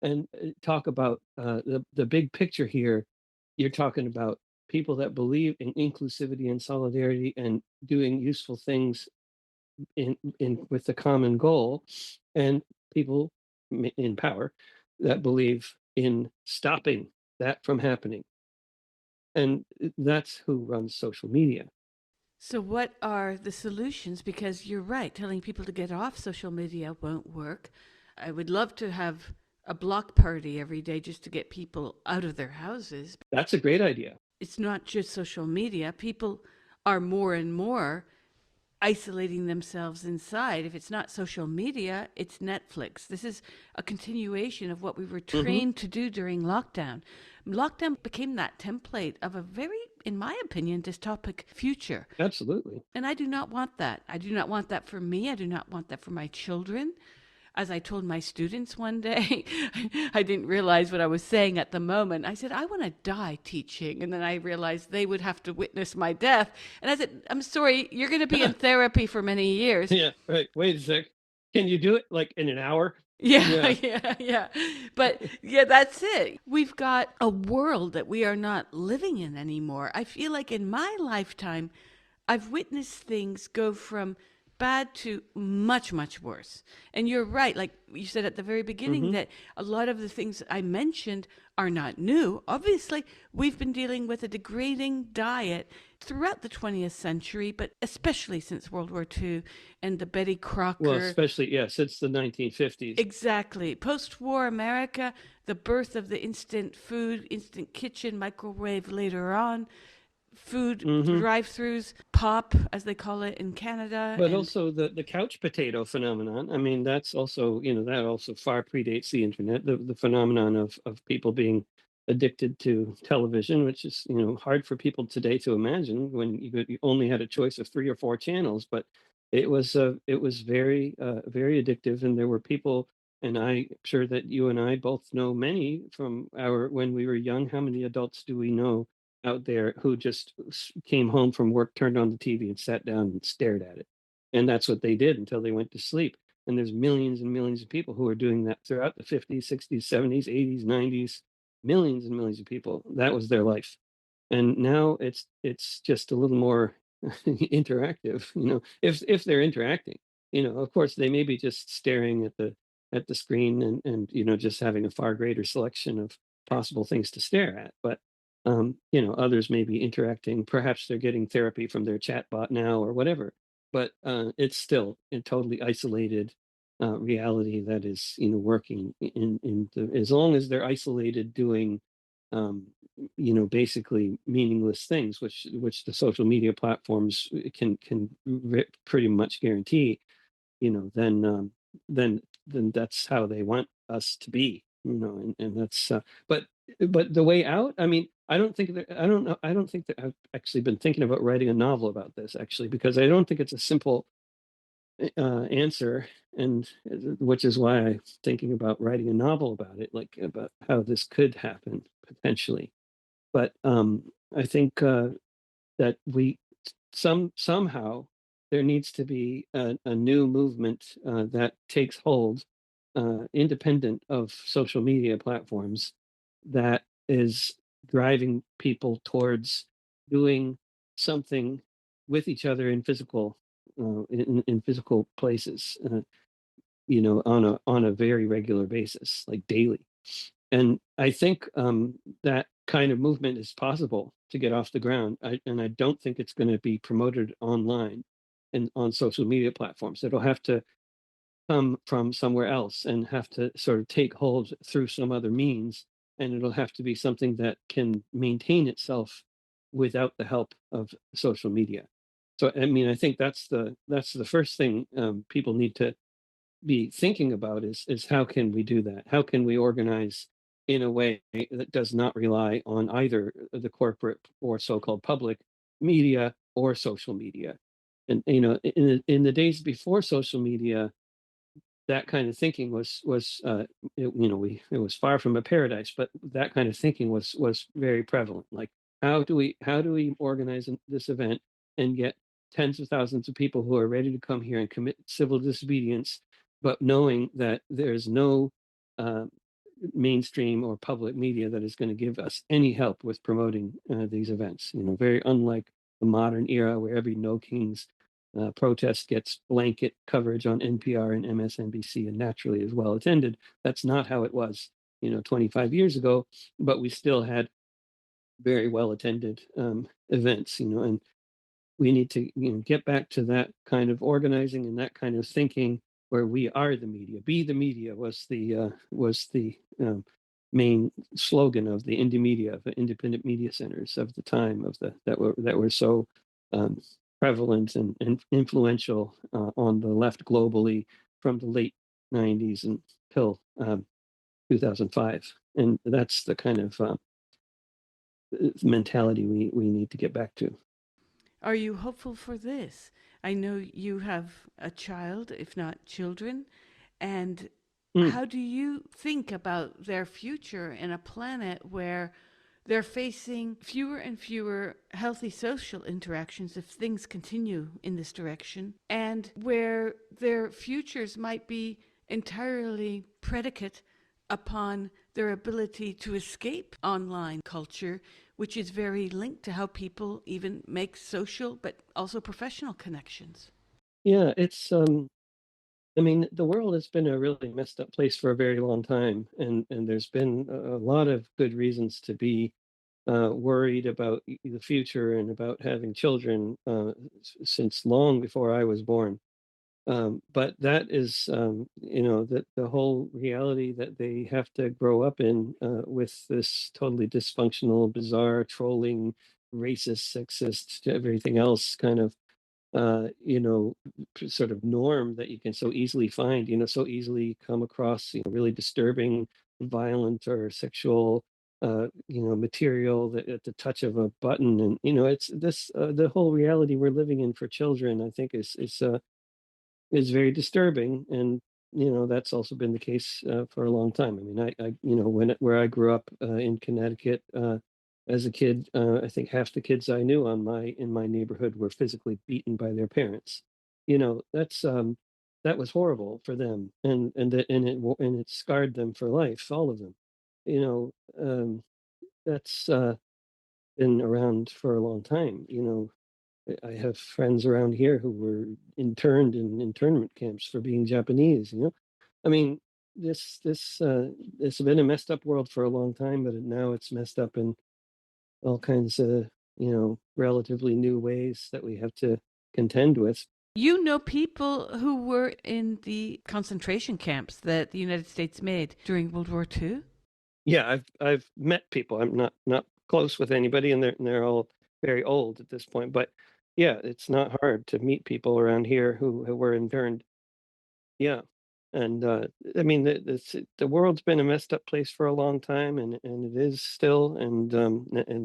and talk about the big picture here, you're talking about people that believe in inclusivity and solidarity and doing useful things in with the common goal, and people in power that believe in stopping that from happening. And that's who runs social media. So, what are the solutions? Because you're right, telling people to get off social media won't work. I would love to have a block party every day just to get people out of their houses. That's a great idea. It's not just social media. People are more and more isolating themselves inside. If it's not social media, it's Netflix. This is a continuation of what we were Hmm. trained to do during lockdown. Lockdown became that template of a very, in my opinion, dystopic future. Absolutely. And I do not want that. I do not want that for me. I do not want that for my children. as I told my students one day, I didn't realize what I was saying at the moment. I said, I want to die teaching. And then I realized they would have to witness my death. And I said, I'm sorry, you're going to be in therapy for many years. Yeah, right. Wait a sec. Can you do it like in an hour? Yeah, Yeah. yeah, yeah. But yeah, that's it. We've got a world that we are not living in anymore. I feel like in my lifetime, I've witnessed things go from bad to much, much worse. And you're right. Like you said at the very beginning, Hmm. that a lot of the things I mentioned are not new. Obviously, we've been dealing with a degrading diet throughout the 20th century, but especially since World War II and the Betty Well, Crocker. especially, yeah, since the 1950s. Exactly. Post war America, the birth of the instant food, instant kitchen, microwave later on, food Hmm. drive throughs, pop, as they call it in Canada. But And also the couch potato phenomenon. I mean, that's also, that also far predates the internet. The phenomenon of people being addicted to television, which is, hard for people today to imagine when you only had a choice of three or four channels. But it was very very addictive, and there were people, and I'm sure that you and I both know many from our when we were young. How many adults do we know out there who just came home from work, turned on the TV, and sat down and stared at it? And that's what they did until they went to sleep. And there's millions and millions of people who are doing that throughout the 50s, 60s, 70s, 80s, 90s, millions and millions of people. That was their life. And now it's just a little more interactive, if they're interacting. Of course they may be just staring at the screen, and just having a far greater selection of possible things to stare at. But others may be interacting. Perhaps they're getting therapy from their chat bot now or whatever. But it's still a totally isolated reality that is, working as long as they're isolated doing, um, basically meaningless things, which the social media platforms can pretty much guarantee. Then that's how they want us to be. And that's but the way out. I mean, I don't know. I don't think that I've actually been thinking about writing a novel about this, actually, because I don't think it's a simple answer, and which is why I'm thinking about writing a novel about it, like about how this could happen potentially. But I think that somehow there needs to be a new movement that takes hold, independent of social media platforms, that is driving people towards doing something with each other in physical places, on a very regular basis, like daily. And I think that kind of movement is possible to get off the ground. And I don't think it's going to be promoted online and on social media platforms. It'll have to come from somewhere else and have to sort of take hold through some other means. And it'll have to be something that can maintain itself without the help of social media. So, I mean, I think that's the first thing people need to be thinking about is how can we do that? How can we organize in a way that does not rely on either the corporate or so-called public media or social media? And in the days before social media, that kind of thinking it was far from a paradise, but that kind of thinking was very prevalent. Like, how do we organize this event and get tens of thousands of people who are ready to come here and commit civil disobedience, but knowing that there's no uh, mainstream or public media that is going to give us any help with promoting these events. Very unlike the modern era where every No Kings protest gets blanket coverage on NPR and MSNBC and naturally is well attended. That's not how it was, 25 years ago, but we still had very well attended events, and we need to get back to that kind of organizing and that kind of thinking where we are the media. Be the media was the main slogan of the indie media, the independent media centers of the time, that were so um, prevalent and influential on the left globally from the late 90s until 2005. And that's the kind of mentality we need to get back to. are you hopeful for this? I know you have a child, if not children, And Mm. how do you think about their future in a planet where they're facing fewer and fewer healthy social interactions if things continue in this direction, and where their futures might be entirely predicate upon their ability to escape online culture, which is very linked to how people even make social but also professional connections? Yeah, I mean, the world has been a really messed up place for a very long time, and there's been a lot of good reasons to be worried about the future and about having children since long before I was born. But that is, the whole reality that they have to grow up in with this totally dysfunctional, bizarre, trolling, racist, sexist, everything else kind of sort of norm that you can so easily find, so easily come across, really disturbing, violent, or sexual, material that at the touch of a button. And, it's this, the whole reality we're living in for children, I think is very disturbing. And, that's also been the case for a long time. I mean, where I grew up in Connecticut, as a kid, I think half the kids I knew in my neighborhood were physically beaten by their parents. That was horrible for them, and it scarred them for life, all of them. You know, that's been around for a long time. I have friends around here who were interned in internment camps for being Japanese. I mean, it's been a messed up world for a long time, but now it's messed up in all kinds of, relatively new ways that we have to contend with. You know people who were in the concentration camps that the United States made during World War II? Yeah, I've met people. I'm not close with anybody, and they're all very old at this point. But yeah, it's not hard to meet people around here who were interned. Yeah. And I mean, the world's been a messed up place for a long time, and it is still. And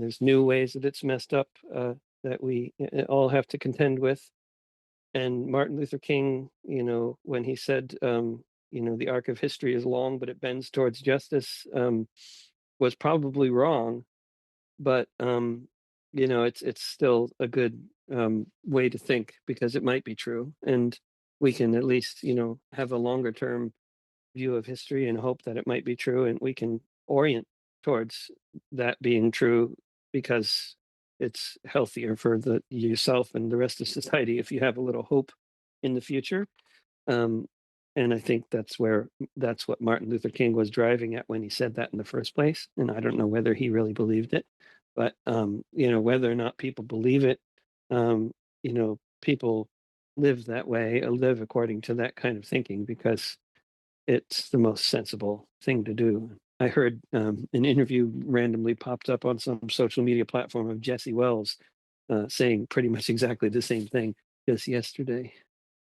there's new ways that it's messed up that we all have to contend with. And Martin Luther King, when he said, the arc of history is long, but it bends towards justice, was probably wrong. But it's still a good way to think because it might be true, and we can at least have a longer term view of history and hope that it might be true, and we can orient towards that being true because it's healthier for the yourself and the rest of society if you have a little hope in the future. um, and I think that's what Martin Luther King was driving at when he said that in the first place. And I don't know whether he really believed it, but whether or not people believe it, people live that way, live according to that kind of thinking because it's the most sensible thing to do. I heard an interview randomly popped up on some social media platform of Jesse Wells saying pretty much exactly the same thing just yesterday.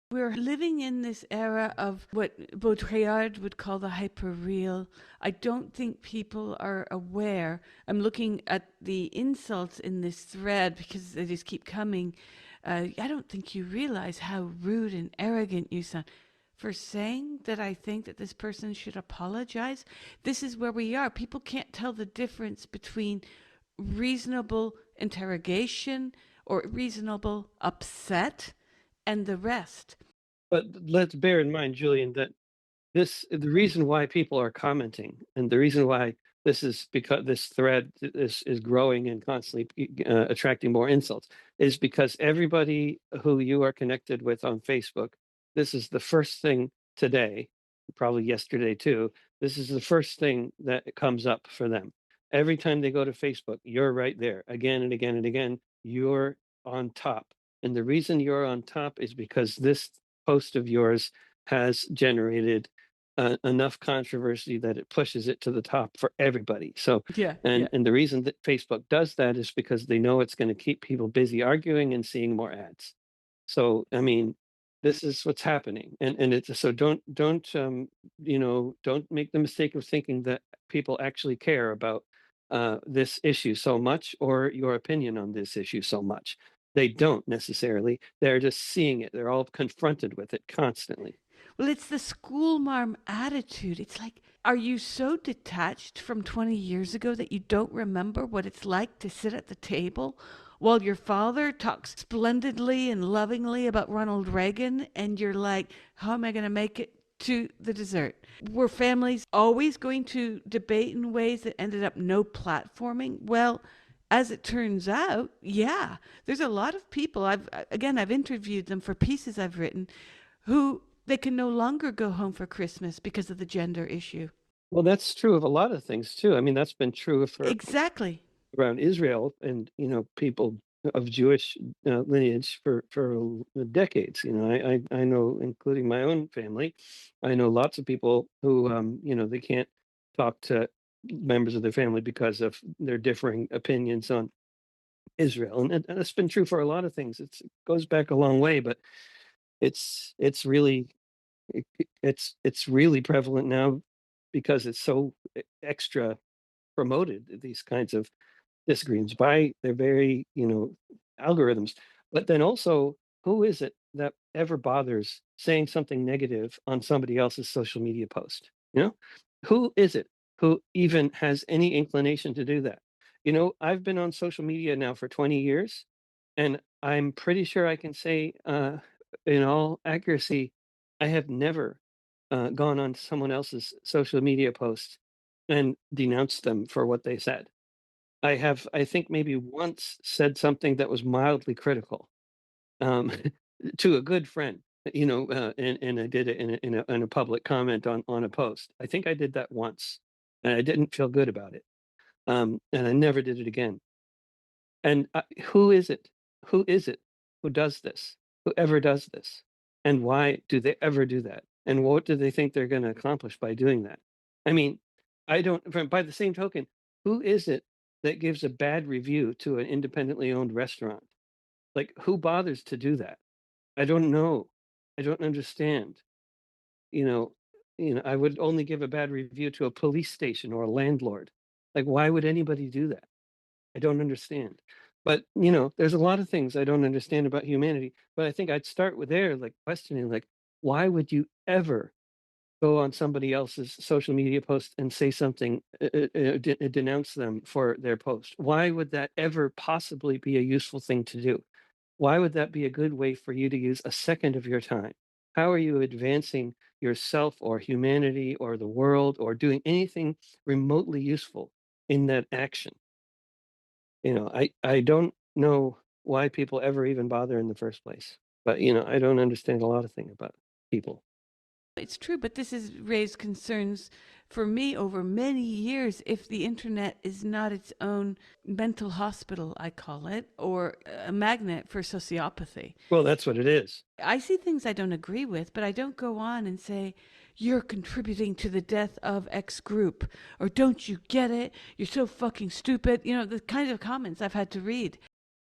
We're living in this era of what Baudrillard would call the hyperreal. I don't think people are aware. I'm looking at the insults in this thread because they just keep coming. I don't think you realize how rude and arrogant you sound for saying that I think that this person should apologize. This is where we are. People can't tell the difference between reasonable interrogation or reasonable upset and the rest. But let's bear in mind, Julian, that the reason why people are commenting and the reason why this is because this thread is growing and constantly attracting more insults is because everybody who you are connected with on Facebook, this is the first thing today, probably yesterday too. This is the first thing that comes up for them. Every time they go to Facebook, you're right there again and again and again. You're on top. And the reason you're on top is because this post of yours has generated enough controversy that it pushes it to the top for everybody. So, Yeah, and yeah. and the reason that Facebook does that is because they know it's going to keep people busy arguing and seeing more ads. So, I mean, this is what's happening, and it's so don't make the mistake of thinking that people actually care about this issue so much or your opinion on this issue so much. They don't necessarily. They're just seeing it. They're all confronted with it constantly. Well, it's the school marm attitude. It's like, are you so detached from 20 years ago that you don't remember what it's like to sit at the table while your father talks splendidly and lovingly about Ronald Reagan? And you're like, how am I going to make it to the dessert? Were families always going to debate in ways that ended up no platforming? Well, as it turns out, yeah, there's a lot of people. I've interviewed them for pieces I've written who they can no longer go home for Christmas because of the gender issue. Well, that's true of a lot of things too. I mean, that's been true for Exactly. around Israel and people of Jewish lineage for decades. I know, including my own family, I know lots of people who they can't talk to members of their family because of their differing opinions on Israel, and it's been true for a lot of things. It goes back a long way, but it's really it's really prevalent now because it's so extra promoted, these kinds of disagreements by their very, algorithms. But then also, who is it that ever bothers saying something negative on somebody else's social media post? Who is it who even has any inclination to do that? I've been on social media now for 20 years, and I'm pretty sure I can say, in all accuracy, I have never gone on someone else's social media post and denounced them for what they said. I think maybe once said something that was mildly critical, um, to a good friend, and I did it in a public comment on a post. I think I did that once, and I didn't feel good about it, and I never did it again. And who is it? Who is it who does this? Who ever does this? And why do they ever do that? And what do they think they're going to accomplish by doing that? I mean, I don't. By the same token, who is it that gives a bad review to an independently owned restaurant? Like, who bothers to do that? I don't know. I don't understand. You know, I would only give a bad review to a police station or a landlord. Like, why would anybody do that? I don't understand. But, there's a lot of things I don't understand about humanity. But I think I'd start with there, like questioning, like, why would you ever go on somebody else's social media post and say something, denounce them for their post? Why would that ever possibly be a useful thing to do? Why would that be a good way for you to use a second of your time? How are you advancing yourself or humanity or the world or doing anything remotely useful in that action? I don't know why people ever even bother in the first place. But, I don't understand a lot of things about people. It's true, but this has raised concerns for me over many years if the internet is not its own mental hospital, I call it, or a magnet for sociopathy. Well, that's what it is. I see things I don't agree with, but I don't go on and say, you're contributing to the death of X group, or don't you get it? You're so fucking stupid. The kind of comments I've had to read.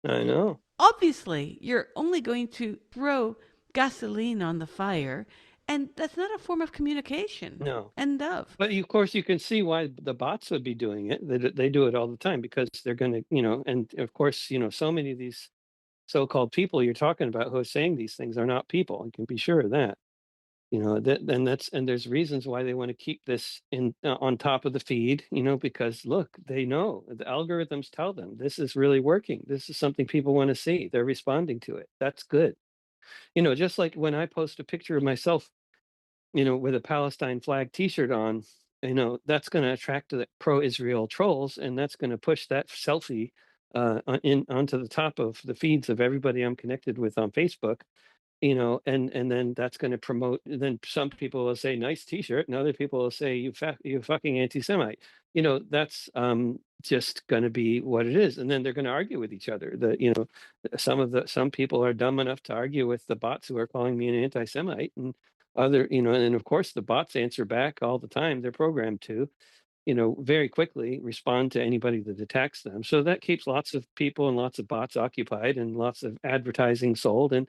I know. Obviously, you're only going to throw gasoline on the fire, and that's not a form of communication. No. End of. But of course, you can see why the bots would be doing it. They do it all the time because they're going to, and of course, so many of these so-called people you're talking about who are saying these things are not people. You can be sure of that. And there's reasons why they want to keep this in on top of the feed, because look, they know the algorithms tell them this is really working. This is something people want to see. They're responding to it. That's good. Just like when I post a picture of myself, with a Palestine flag T-shirt on, that's going to attract the pro-Israel trolls, and that's going to push that selfie onto the top of the feeds of everybody I'm connected with on Facebook. And then that's going to promote. Then some people will say nice T-shirt, and other people will say you fucking anti-Semite. That's just going to be what it is, and then they're going to argue with each other. Some people are dumb enough to argue with the bots who are calling me an anti-Semite, and and of course the bots answer back all the time. They're programmed to, very quickly respond to anybody that attacks them. So that keeps lots of people and lots of bots occupied and lots of advertising sold, and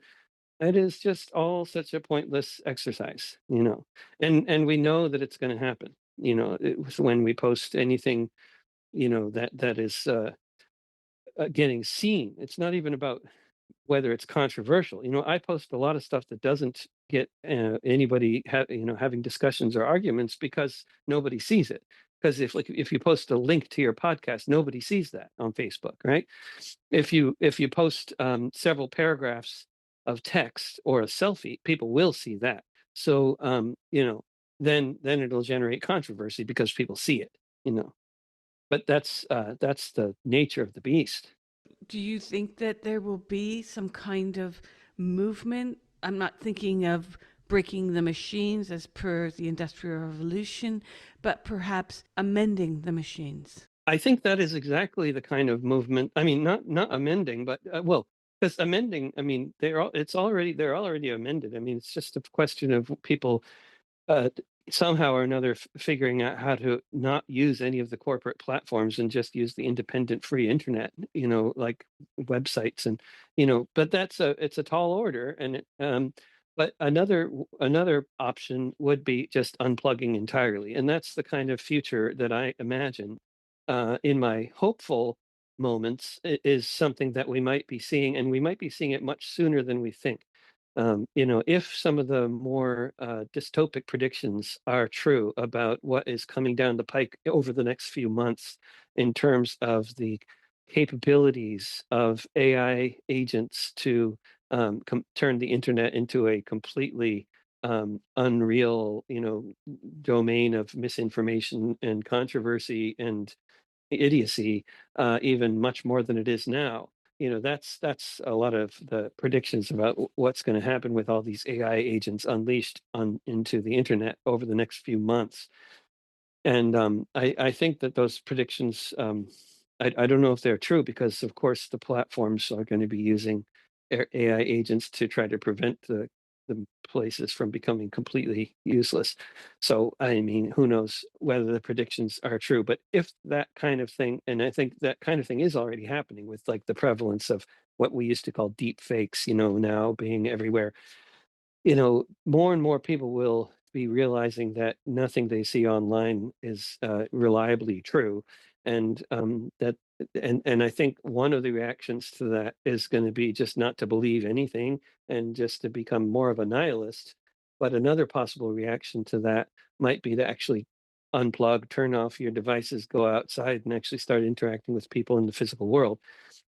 it is just all such a pointless exercise. And we know that it's going to happen. It was when we post anything, that is getting seen. It's not even about whether it's controversial. I post a lot of stuff that doesn't get anybody having discussions or arguments because nobody sees it. Because if you post a link to your podcast, nobody sees that on Facebook, right? If you post several paragraphs of text or a selfie, people will see that. So then it'll generate controversy because people see it. But that's the nature of the beast. Do you think that there will be some kind of movement? I'm not thinking of breaking the machines as per the Industrial Revolution, but perhaps amending the machines. I think that is exactly the kind of movement. I mean, not amending, but well, because amending, I mean, they're already amended. I mean, it's just a question of people uh, somehow or another figuring out how to not use any of the corporate platforms and just use the independent free internet, like websites but it's a tall order. But another option would be just unplugging entirely. And that's the kind of future that I imagine in my hopeful moments is something that we might be seeing, and we might be seeing it much sooner than we think. If some of the more dystopic predictions are true about what is coming down the pike over the next few months in terms of the capabilities of AI agents to turn the internet into a completely unreal, domain of misinformation and controversy and idiocy, even much more than it is now. That's a lot of the predictions about what's going to happen with all these AI agents unleashed on into the internet over the next few months. And I think that those predictions, I don't know if they're true because, of course, the platforms are going to be using AI agents to try to prevent the places from becoming completely useless. So, I mean, who knows whether the predictions are true? But if that kind of thing, and I think that kind of thing is already happening with like the prevalence of what we used to call deep fakes, now being everywhere. More and more people will be realizing that nothing they see online is reliably true, and and I think one of the reactions to that is going to be just not to believe anything and just to become more of a nihilist. But another possible reaction to that might be to actually unplug, turn off your devices, go outside, and actually start interacting with people in the physical world.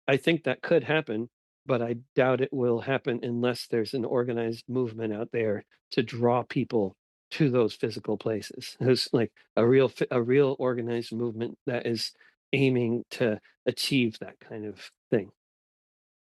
I think that could happen, but I doubt it will happen unless there's an organized movement out there to draw people to those physical places. There's like a real organized movement that is aiming to achieve that kind of thing.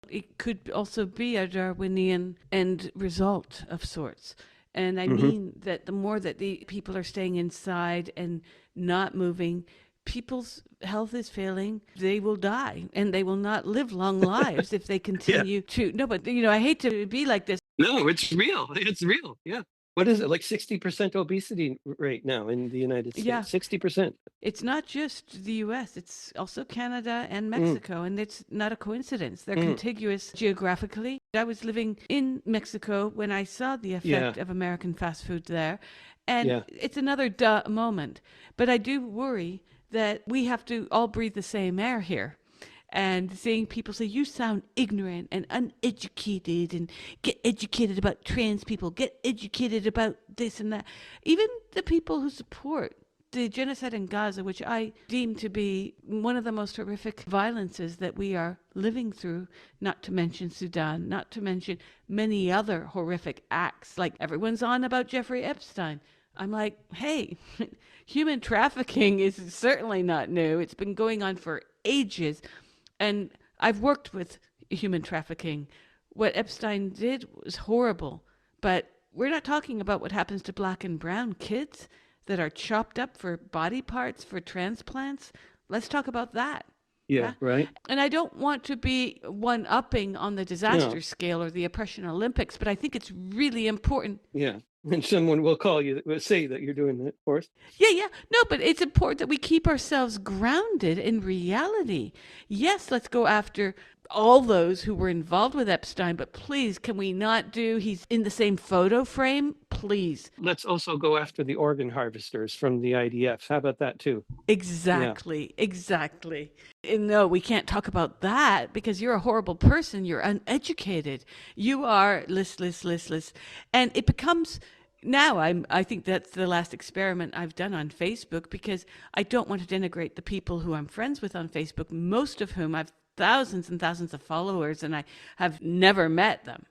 It could also be a Darwinian end result of sorts. And I Hmm. mean that the more that the people are staying inside and not moving, people's health is failing. They will die and they will not live long lives if they Yeah. continue to. No, but I hate to be like this. No, it's real. It's real. Yeah. What is it? Like 60% obesity rate now in the United Yeah, States. 60%. it's not just the US, it's also Canada and Mm, Mexico, and it's not a coincidence. They're mm, contiguous geographically. I was living in Mexico when I saw the yeah. effect of American fast food there, and Yeah. it's another duh moment. But I do worry that we have to all breathe the same air here. And seeing people say, you sound ignorant and uneducated, and get educated about trans people, get educated about this and that. Even the people who support the genocide in Gaza, which I deem to be one of the most horrific violences that we are living through, not to mention Sudan, not to mention many other horrific acts. Like everyone's on about Jeffrey Epstein. I'm like, hey, human trafficking is certainly not new. It's been going on for ages. And I've worked with human trafficking. What Epstein did was horrible, but we're not talking about what happens to black and brown kids that are chopped up for body parts for transplants. Let's talk about that. Yeah. Yeah. Right. And I don't want to be one upping on the disaster No. scale or the oppression Olympics, but I think it's really important. Yeah. And someone will call you, will say that you're doing that, of course. Yeah, yeah. No, but it's important that we keep ourselves grounded in reality. Yes, let's go after all those who were involved with Epstein, but please, can we not do he's in the same photo frame? Please. Let's also go after the organ harvesters from the IDF. How about that too? Yeah. Exactly, exactly. And no, we can't talk about that because you're a horrible person. You're uneducated. You are listless, listless. And it becomes now I think that's the last experiment I've done on Facebook because I don't want to denigrate the people who I'm friends with on Facebook, most of whom I've thousands and thousands of followers and I have never met them.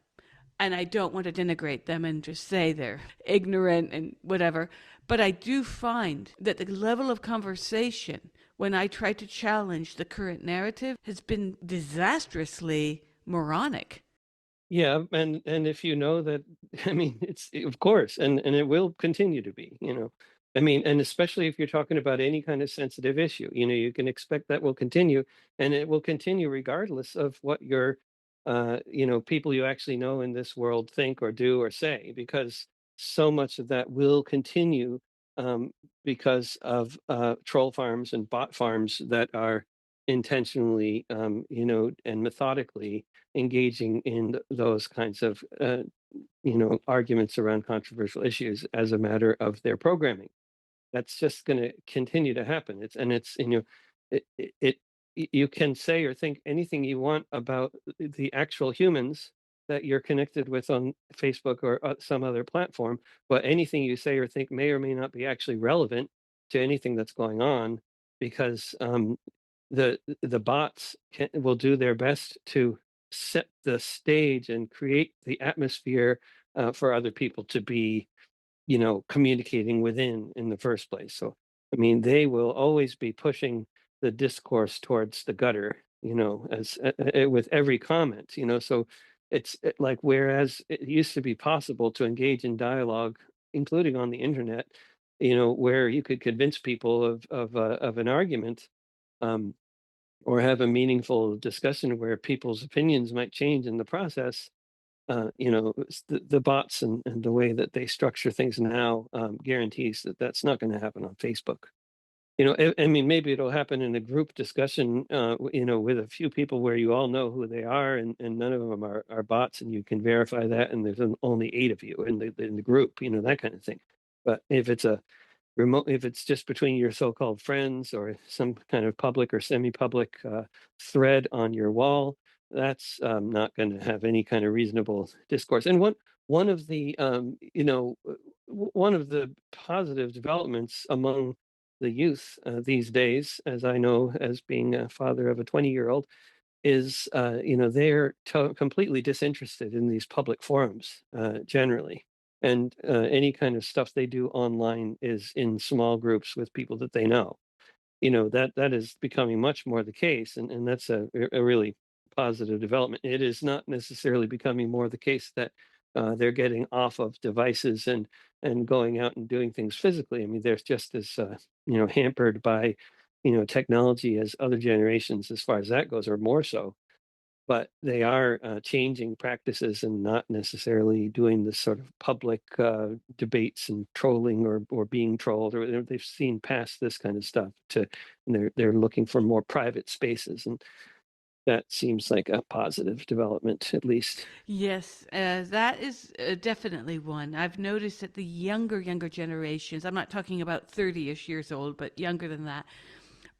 And I don't want to denigrate them and just say they're ignorant and whatever. But I do find that the level of conversation when I try to challenge the current narrative has been disastrously moronic. Yeah, and if you know that, I mean, it's of course, and it will continue to be, you know. I mean, and especially if you're talking about any kind of sensitive issue, you know, you can expect that will continue, and it will continue regardless of what your, you know, people you actually know in this world think or do or say, because so much of that will continue, um, because of troll farms and bot farms that are intentionally, you know, and methodically engaging in those kinds of you know, arguments around controversial issues as a matter of their programming. That's just going to continue to happen. It's you know, it you can say or think anything you want about the actual humans that you're connected with on Facebook or some other platform, but anything you say or think may or may not be actually relevant to anything that's going on, because the bots will do their best to set the stage and create the atmosphere for other people to be, you know, communicating within in the first place. So, I mean, they will always be pushing the discourse towards the gutter, you know, as with every comment, you know. So like whereas it used to be possible to engage in dialogue, including on the internet, you know, where you could convince people of an argument, um, or have a meaningful discussion where people's opinions might change in the process. You know, the bots and the way that they structure things now guarantees that that's not going to happen on Facebook. You know, I mean, maybe it'll happen in a group discussion, you know, with a few people where you all know who they are, and none of them are bots, and you can verify that, and there's only 8 of you in the group, you know, that kind of thing. But if it's a remote, if it's just between your so-called friends or some kind of public or semi-public thread on your wall, that's not going to have any kind of reasonable discourse. And one of the you know, one of the positive developments among the youth these days, as I know as being a father of a 20-year-old, is you know, they're completely disinterested in these public forums generally, and any kind of stuff they do online is in small groups with people that they know. You know, that is becoming much more the case, and that's a really positive development. It is not necessarily becoming more the case that they're getting off of devices and going out and doing things physically. I mean, they're just as you know, hampered by, you know, technology as other generations as far as that goes, or more so. But they are changing practices and not necessarily doing this sort of public debates and trolling or being trolled, or they've seen past this kind of stuff to, and they're looking for more private spaces, and that seems like a positive development, at least. Yes, that is definitely one. I've noticed that the younger generations, I'm not talking about 30-ish years old, but younger than that,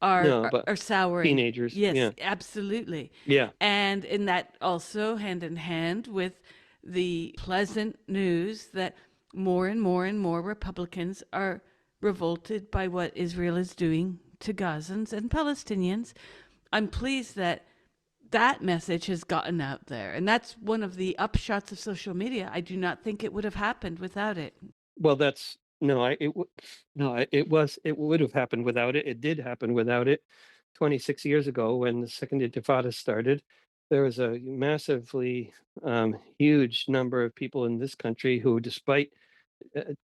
are, No, are, but are souring. teenagers, Yes, yeah, absolutely. yeah. And in that also hand in hand with the pleasant news that more and more and more Republicans are revolted by what Israel is doing to Gazans and Palestinians. I'm pleased that that message has gotten out there. And that's one of the upshots of social media. I do not think it would have happened without it. Well, that's no, no, it was, it would have happened without it. It did happen without it. 26 years ago, when the Second Intifada started, there was a massively huge number of people in this country who, despite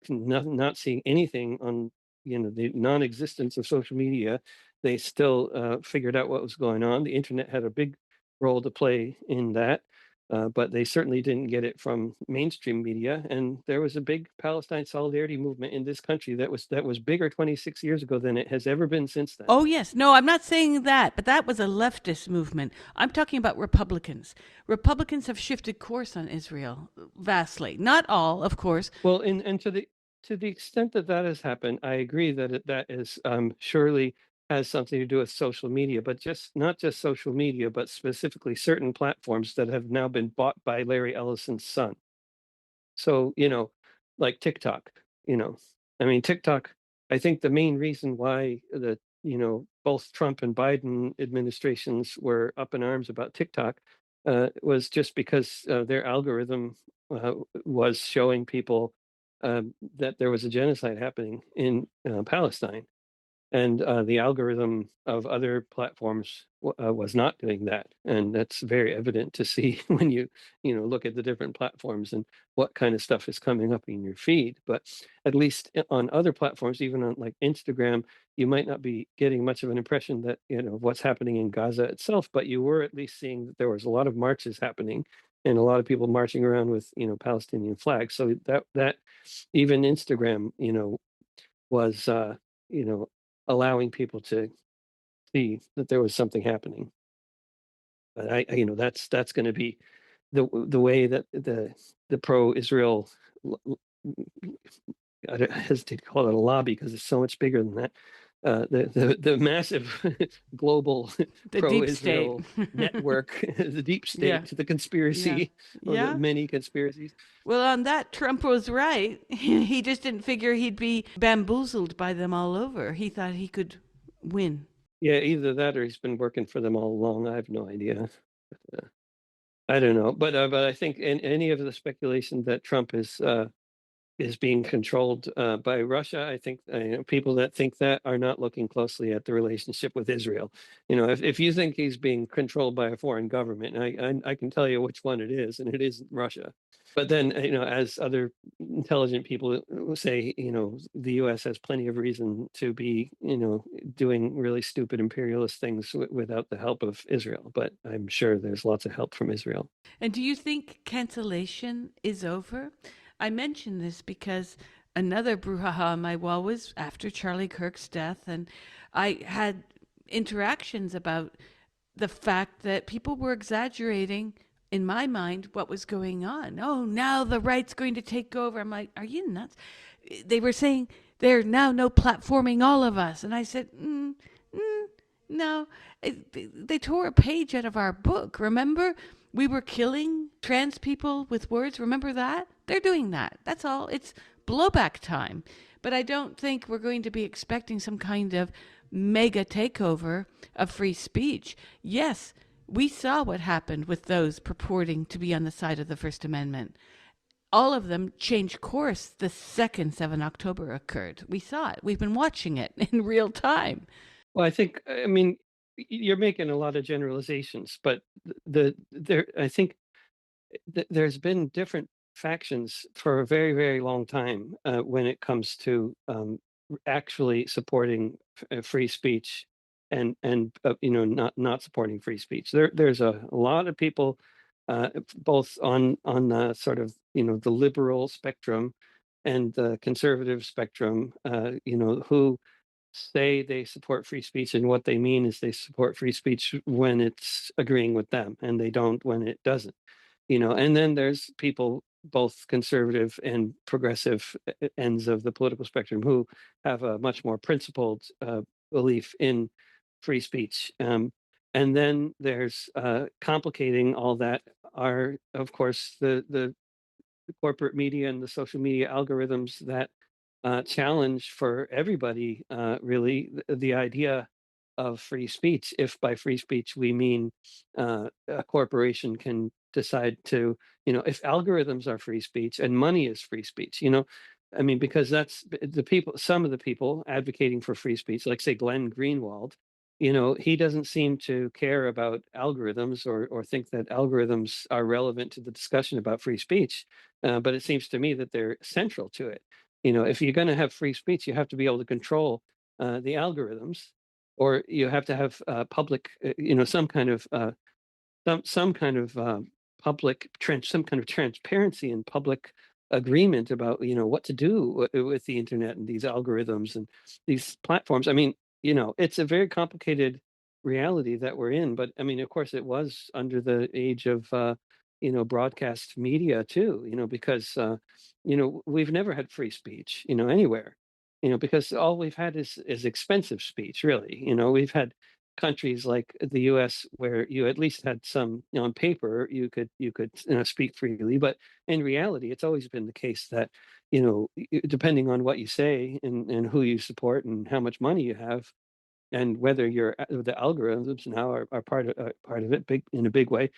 not seeing anything on, you know, the non-existence of social media, they still figured out what was going on. The internet had a big role to play in that. but they certainly didn't get it from mainstream media. And there was a big Palestine solidarity movement in this country that was bigger 26 years ago than it has ever been since then. Oh, yes. No, I'm not saying that, but that was a leftist movement. I'm talking about Republicans. Republicans have shifted course on Israel vastly. Not all, of course. Well, and to the extent that that has happened, I agree that that is surely has something to do with social media, but just not just social media, but specifically certain platforms that have now been bought by Larry Ellison's son. So, like TikTok, I mean, TikTok, I think the main reason why both Trump and Biden administrations were up in arms about TikTok was just because their algorithm was showing people that there was a genocide happening in Palestine, and the algorithm of other platforms was not doing that, and that's very evident to see when you look at the different platforms and what kind of stuff is coming up in your feed. But at least on other platforms, even on like Instagram, you might not be getting much of an impression that what's happening in Gaza itself, but you were at least seeing that there was a lot of marches happening and a lot of people marching around with Palestinian flags. So that even Instagram was you know allowing people to see that there was something happening. But that's going to be the way that the pro-Israel, I don't hesitate to call it a lobby because it's so much bigger than that. The massive global The deep state. pro-Israel network, the deep Yeah. state, the Yeah. conspiracy, or the Yeah. many conspiracies. Well, on that, Trump was right. He just didn't figure he'd be bamboozled by them all over. He thought he could win. Yeah, either that or he's been working for them all along. I have no idea. I don't know, but I think in any of the speculation that Trump is being controlled by Russia, I think people that think that are not looking closely at the relationship with Israel. If you think he's being controlled by a foreign government, I can tell you which one it is, and it isn't Russia. But then, as other intelligent people say, the U.S. has plenty of reason to be, doing really stupid imperialist things without the help of Israel. But I'm sure there's lots of help from Israel. And do you think cancellation is over? I mention this because another brouhaha on my wall was after Charlie Kirk's death, and I had interactions about the fact that people were exaggerating, in my mind, what was going on. Oh, now the right's going to take over. I'm like, are you nuts? They were saying they're now no platforming all of us. And I said, no. They tore a page out of our book. Remember? We were killing trans people with words. Remember that? They're doing that. That's all. It's blowback time. But I don't think we're going to be expecting some kind of mega takeover of free speech. Yes, we saw what happened with those purporting to be on the side of the First Amendment. All of them changed course the second 7 October occurred. We saw it. We've been watching it in real time. Well, I mean, you're making a lot of generalizations, but I think there's been different factions for a very, very long time when it comes to actually supporting free speech and not supporting free speech. There's a lot of people both on the sort of the liberal spectrum and the conservative spectrum, who say they support free speech, and what they mean is they support free speech when it's agreeing with them, and they don't when it doesn't. And then there's people, both conservative and progressive ends of the political spectrum, who have a much more principled belief in free speech. And then there's complicating all that are, of course, the corporate media and the social media algorithms that challenge for everybody, really, the idea of free speech. If by free speech we mean a corporation can decide to, if algorithms are free speech and money is free speech, I mean, because that's the people, some of the people advocating for free speech, like say Glenn Greenwald, he doesn't seem to care about algorithms or think that algorithms are relevant to the discussion about free speech. But it seems to me that they're central to it. If you're going to have free speech, you have to be able to control the algorithms, or you have to have public, some kind of public some kind of transparency and public agreement about, what to do with the internet and these algorithms and these platforms. I mean, it's a very complicated reality that we're in, but I mean, of course, it was under the age of broadcast media too, because we've never had free speech, anywhere, because all we've had is expensive speech, really. We've had countries like the US where you at least had some, on paper you could speak freely, but in reality it's always been the case that, depending on what you say and who you support and how much money you have, and whether the algorithms now are part of it big in a big way,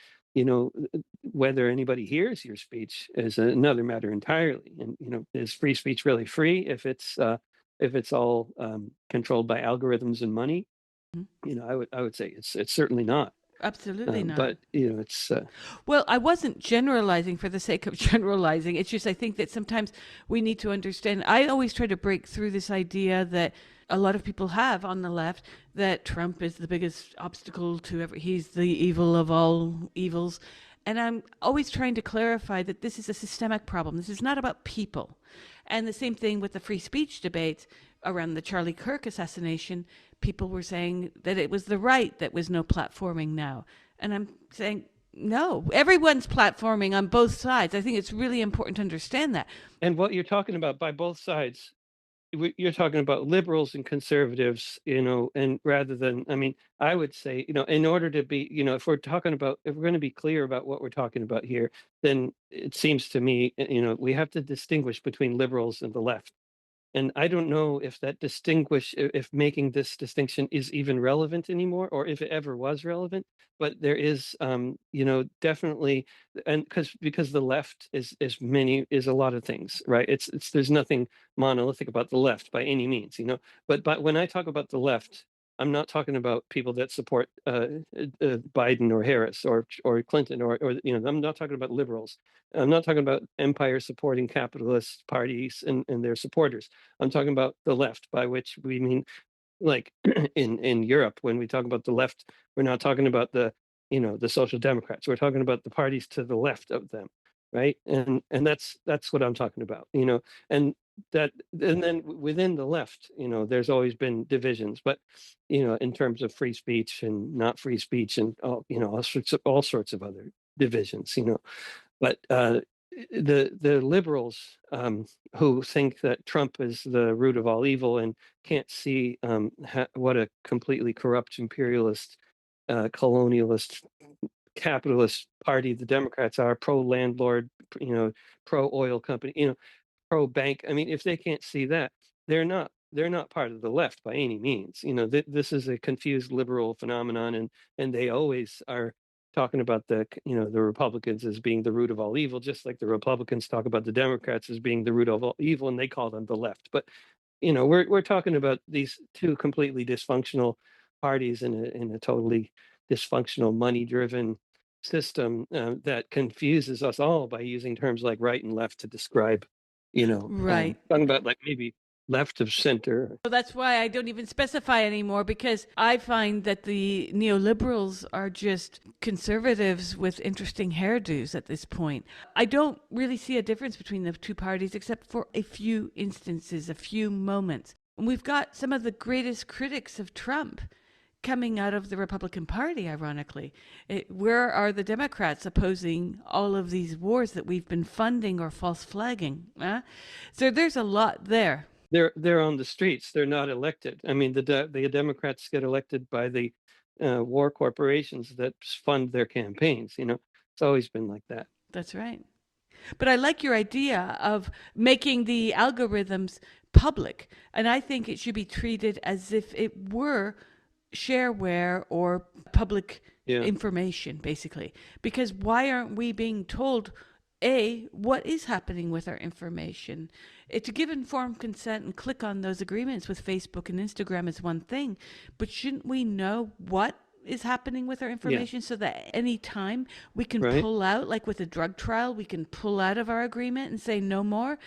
whether anybody hears your speech is another matter entirely. And is free speech really free if it's all controlled by algorithms and money? Mhm. I would say it's certainly not. Absolutely not. But it's Well, I wasn't generalizing for the sake of generalizing. It's just I think that sometimes we need to understand. I always try to break through this idea that a lot of people have on the left that Trump is the biggest obstacle to he's the evil of all evils. And I'm always trying to clarify that this is a systemic problem. This is not about people. And the same thing with the free speech debate around the Charlie Kirk assassination. People were saying that it was the right that was no platforming now. And I'm saying, no, everyone's platforming on both sides. I think it's really important to understand that. and what you're talking about by both sides, you're talking about liberals and conservatives, and rather than, I mean, I would say, in order to be, if we're going to be clear about what we're talking about here, then it seems to me, we have to distinguish between liberals and the left. And I don't know if if making this distinction is even relevant anymore, or if it ever was relevant. But there is, definitely, and because the left is a lot of things, right? There's nothing monolithic about the left by any means, But when I talk about the left, I'm not talking about people that support Biden or Harris or Clinton or I'm not talking about liberals. I'm not talking about empire supporting capitalist parties and their supporters. I'm talking about the left, by which we mean, like, in Europe, when we talk about the left, we're not talking about the social democrats. We're talking about the parties to the left of them, right? And that's what I'm talking about, and and then within the left, there's always been divisions, but in terms of free speech and not free speech and all sorts of other divisions, but the liberals, who think that Trump is the root of all evil and can't see what a completely corrupt imperialist, colonialist, capitalist party the Democrats are, pro landlord, pro oil company, pro bank. I mean, if they can't see that, they're not part of the left by any means. This is a confused liberal phenomenon, and they always are talking about the Republicans as being the root of all evil, just like the Republicans talk about the Democrats as being the root of all evil, and they call them the left. But we're talking about these two completely dysfunctional parties in a totally dysfunctional, money-driven system that confuses us all by using terms like right and left to describe, Right. talking about like maybe left of center. So that's why I don't even specify anymore because I find that the neoliberals are just conservatives with interesting hairdos at this point. I don't really see a difference between the two parties except for a few instances, a few moments. And we've got some of the greatest critics of Trump coming out of the Republican Party, ironically. Where are the Democrats opposing all of these wars that we've been funding or false flagging? So there's a lot there. They're on the streets. They're not elected. I mean, the Democrats get elected by the war corporations that fund their campaigns. It's always been like that. That's right. But I like your idea of making the algorithms public. And I think it should be treated as if it were shareware or public Yeah, information, basically. Because why aren't we being told, A, what is happening with our information? To give informed consent and click on those agreements with Facebook and Instagram is one thing, but shouldn't we know what is happening with our yeah, information so that any time we can right. pull out, like with a drug trial, we can pull out of our agreement and say no more?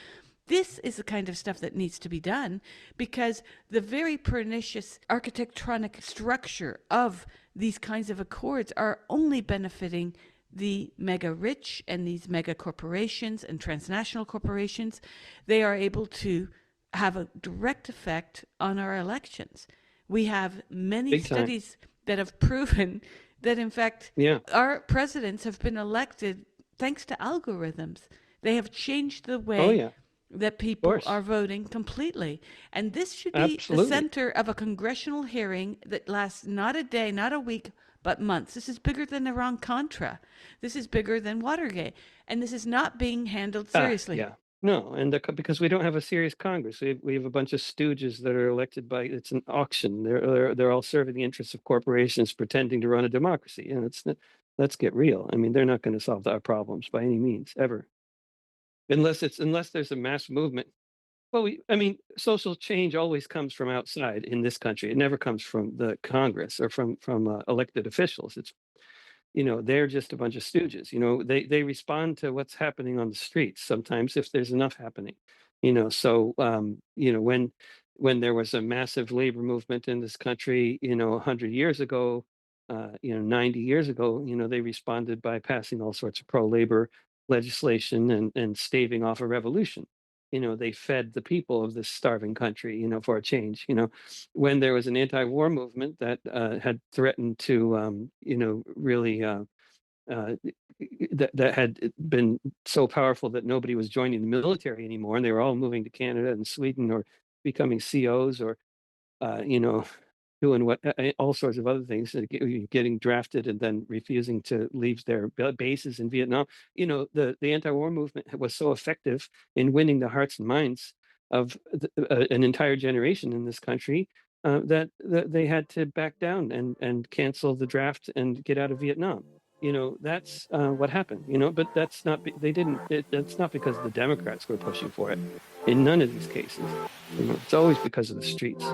This is the kind of stuff that needs to be done because the very pernicious architectonic structure of these kinds of accords are only benefiting the mega rich and these mega corporations and transnational corporations, they are able to have a direct effect on our elections. We have many Big time. studies that have proven that, in fact, Yeah. our presidents have been elected thanks to algorithms. They have changed the Oh way yeah. Of that people are course. voting completely. And this should be the Absolutely. center of a congressional hearing that lasts not a day, not a week, but months. This is bigger than Iran-Contra. This is bigger than Watergate. And this is not being handled seriously. Yeah. No, and because we don't have a serious Congress, we have a bunch of stooges that are elected by, it's an auction. They're all serving the interests of corporations, pretending to run a democracy. And let's get real. I mean, they're not going to solve our problems by any means ever, unless there's a mass movement. Well, I mean, social change always comes from outside in this country. It never comes from the Congress or from elected officials. It's, they're just a bunch of stooges. They respond to what's happening on the streets sometimes if there's enough happening. So when there was a massive labor movement in this country, 100 years ago, 90 years ago, they responded by passing all sorts of pro-labor legislation and staving off a revolution. They fed the people of this starving country, for a change. When there was an anti-war movement that had threatened to, really uh, that had been so powerful that nobody was joining the military anymore, and they were all moving to Canada and Sweden or becoming COs or, you know, doing all sorts of other things, getting drafted and then refusing to leave their bases in Vietnam. The anti-war movement was so effective in winning the hearts and minds of an entire generation in this country that they had to back down and cancel the draft and get out of Vietnam. That's what happened. But that's not they didn't. That's not because the Democrats were pushing for it. In none of these cases, it's always because of the streets.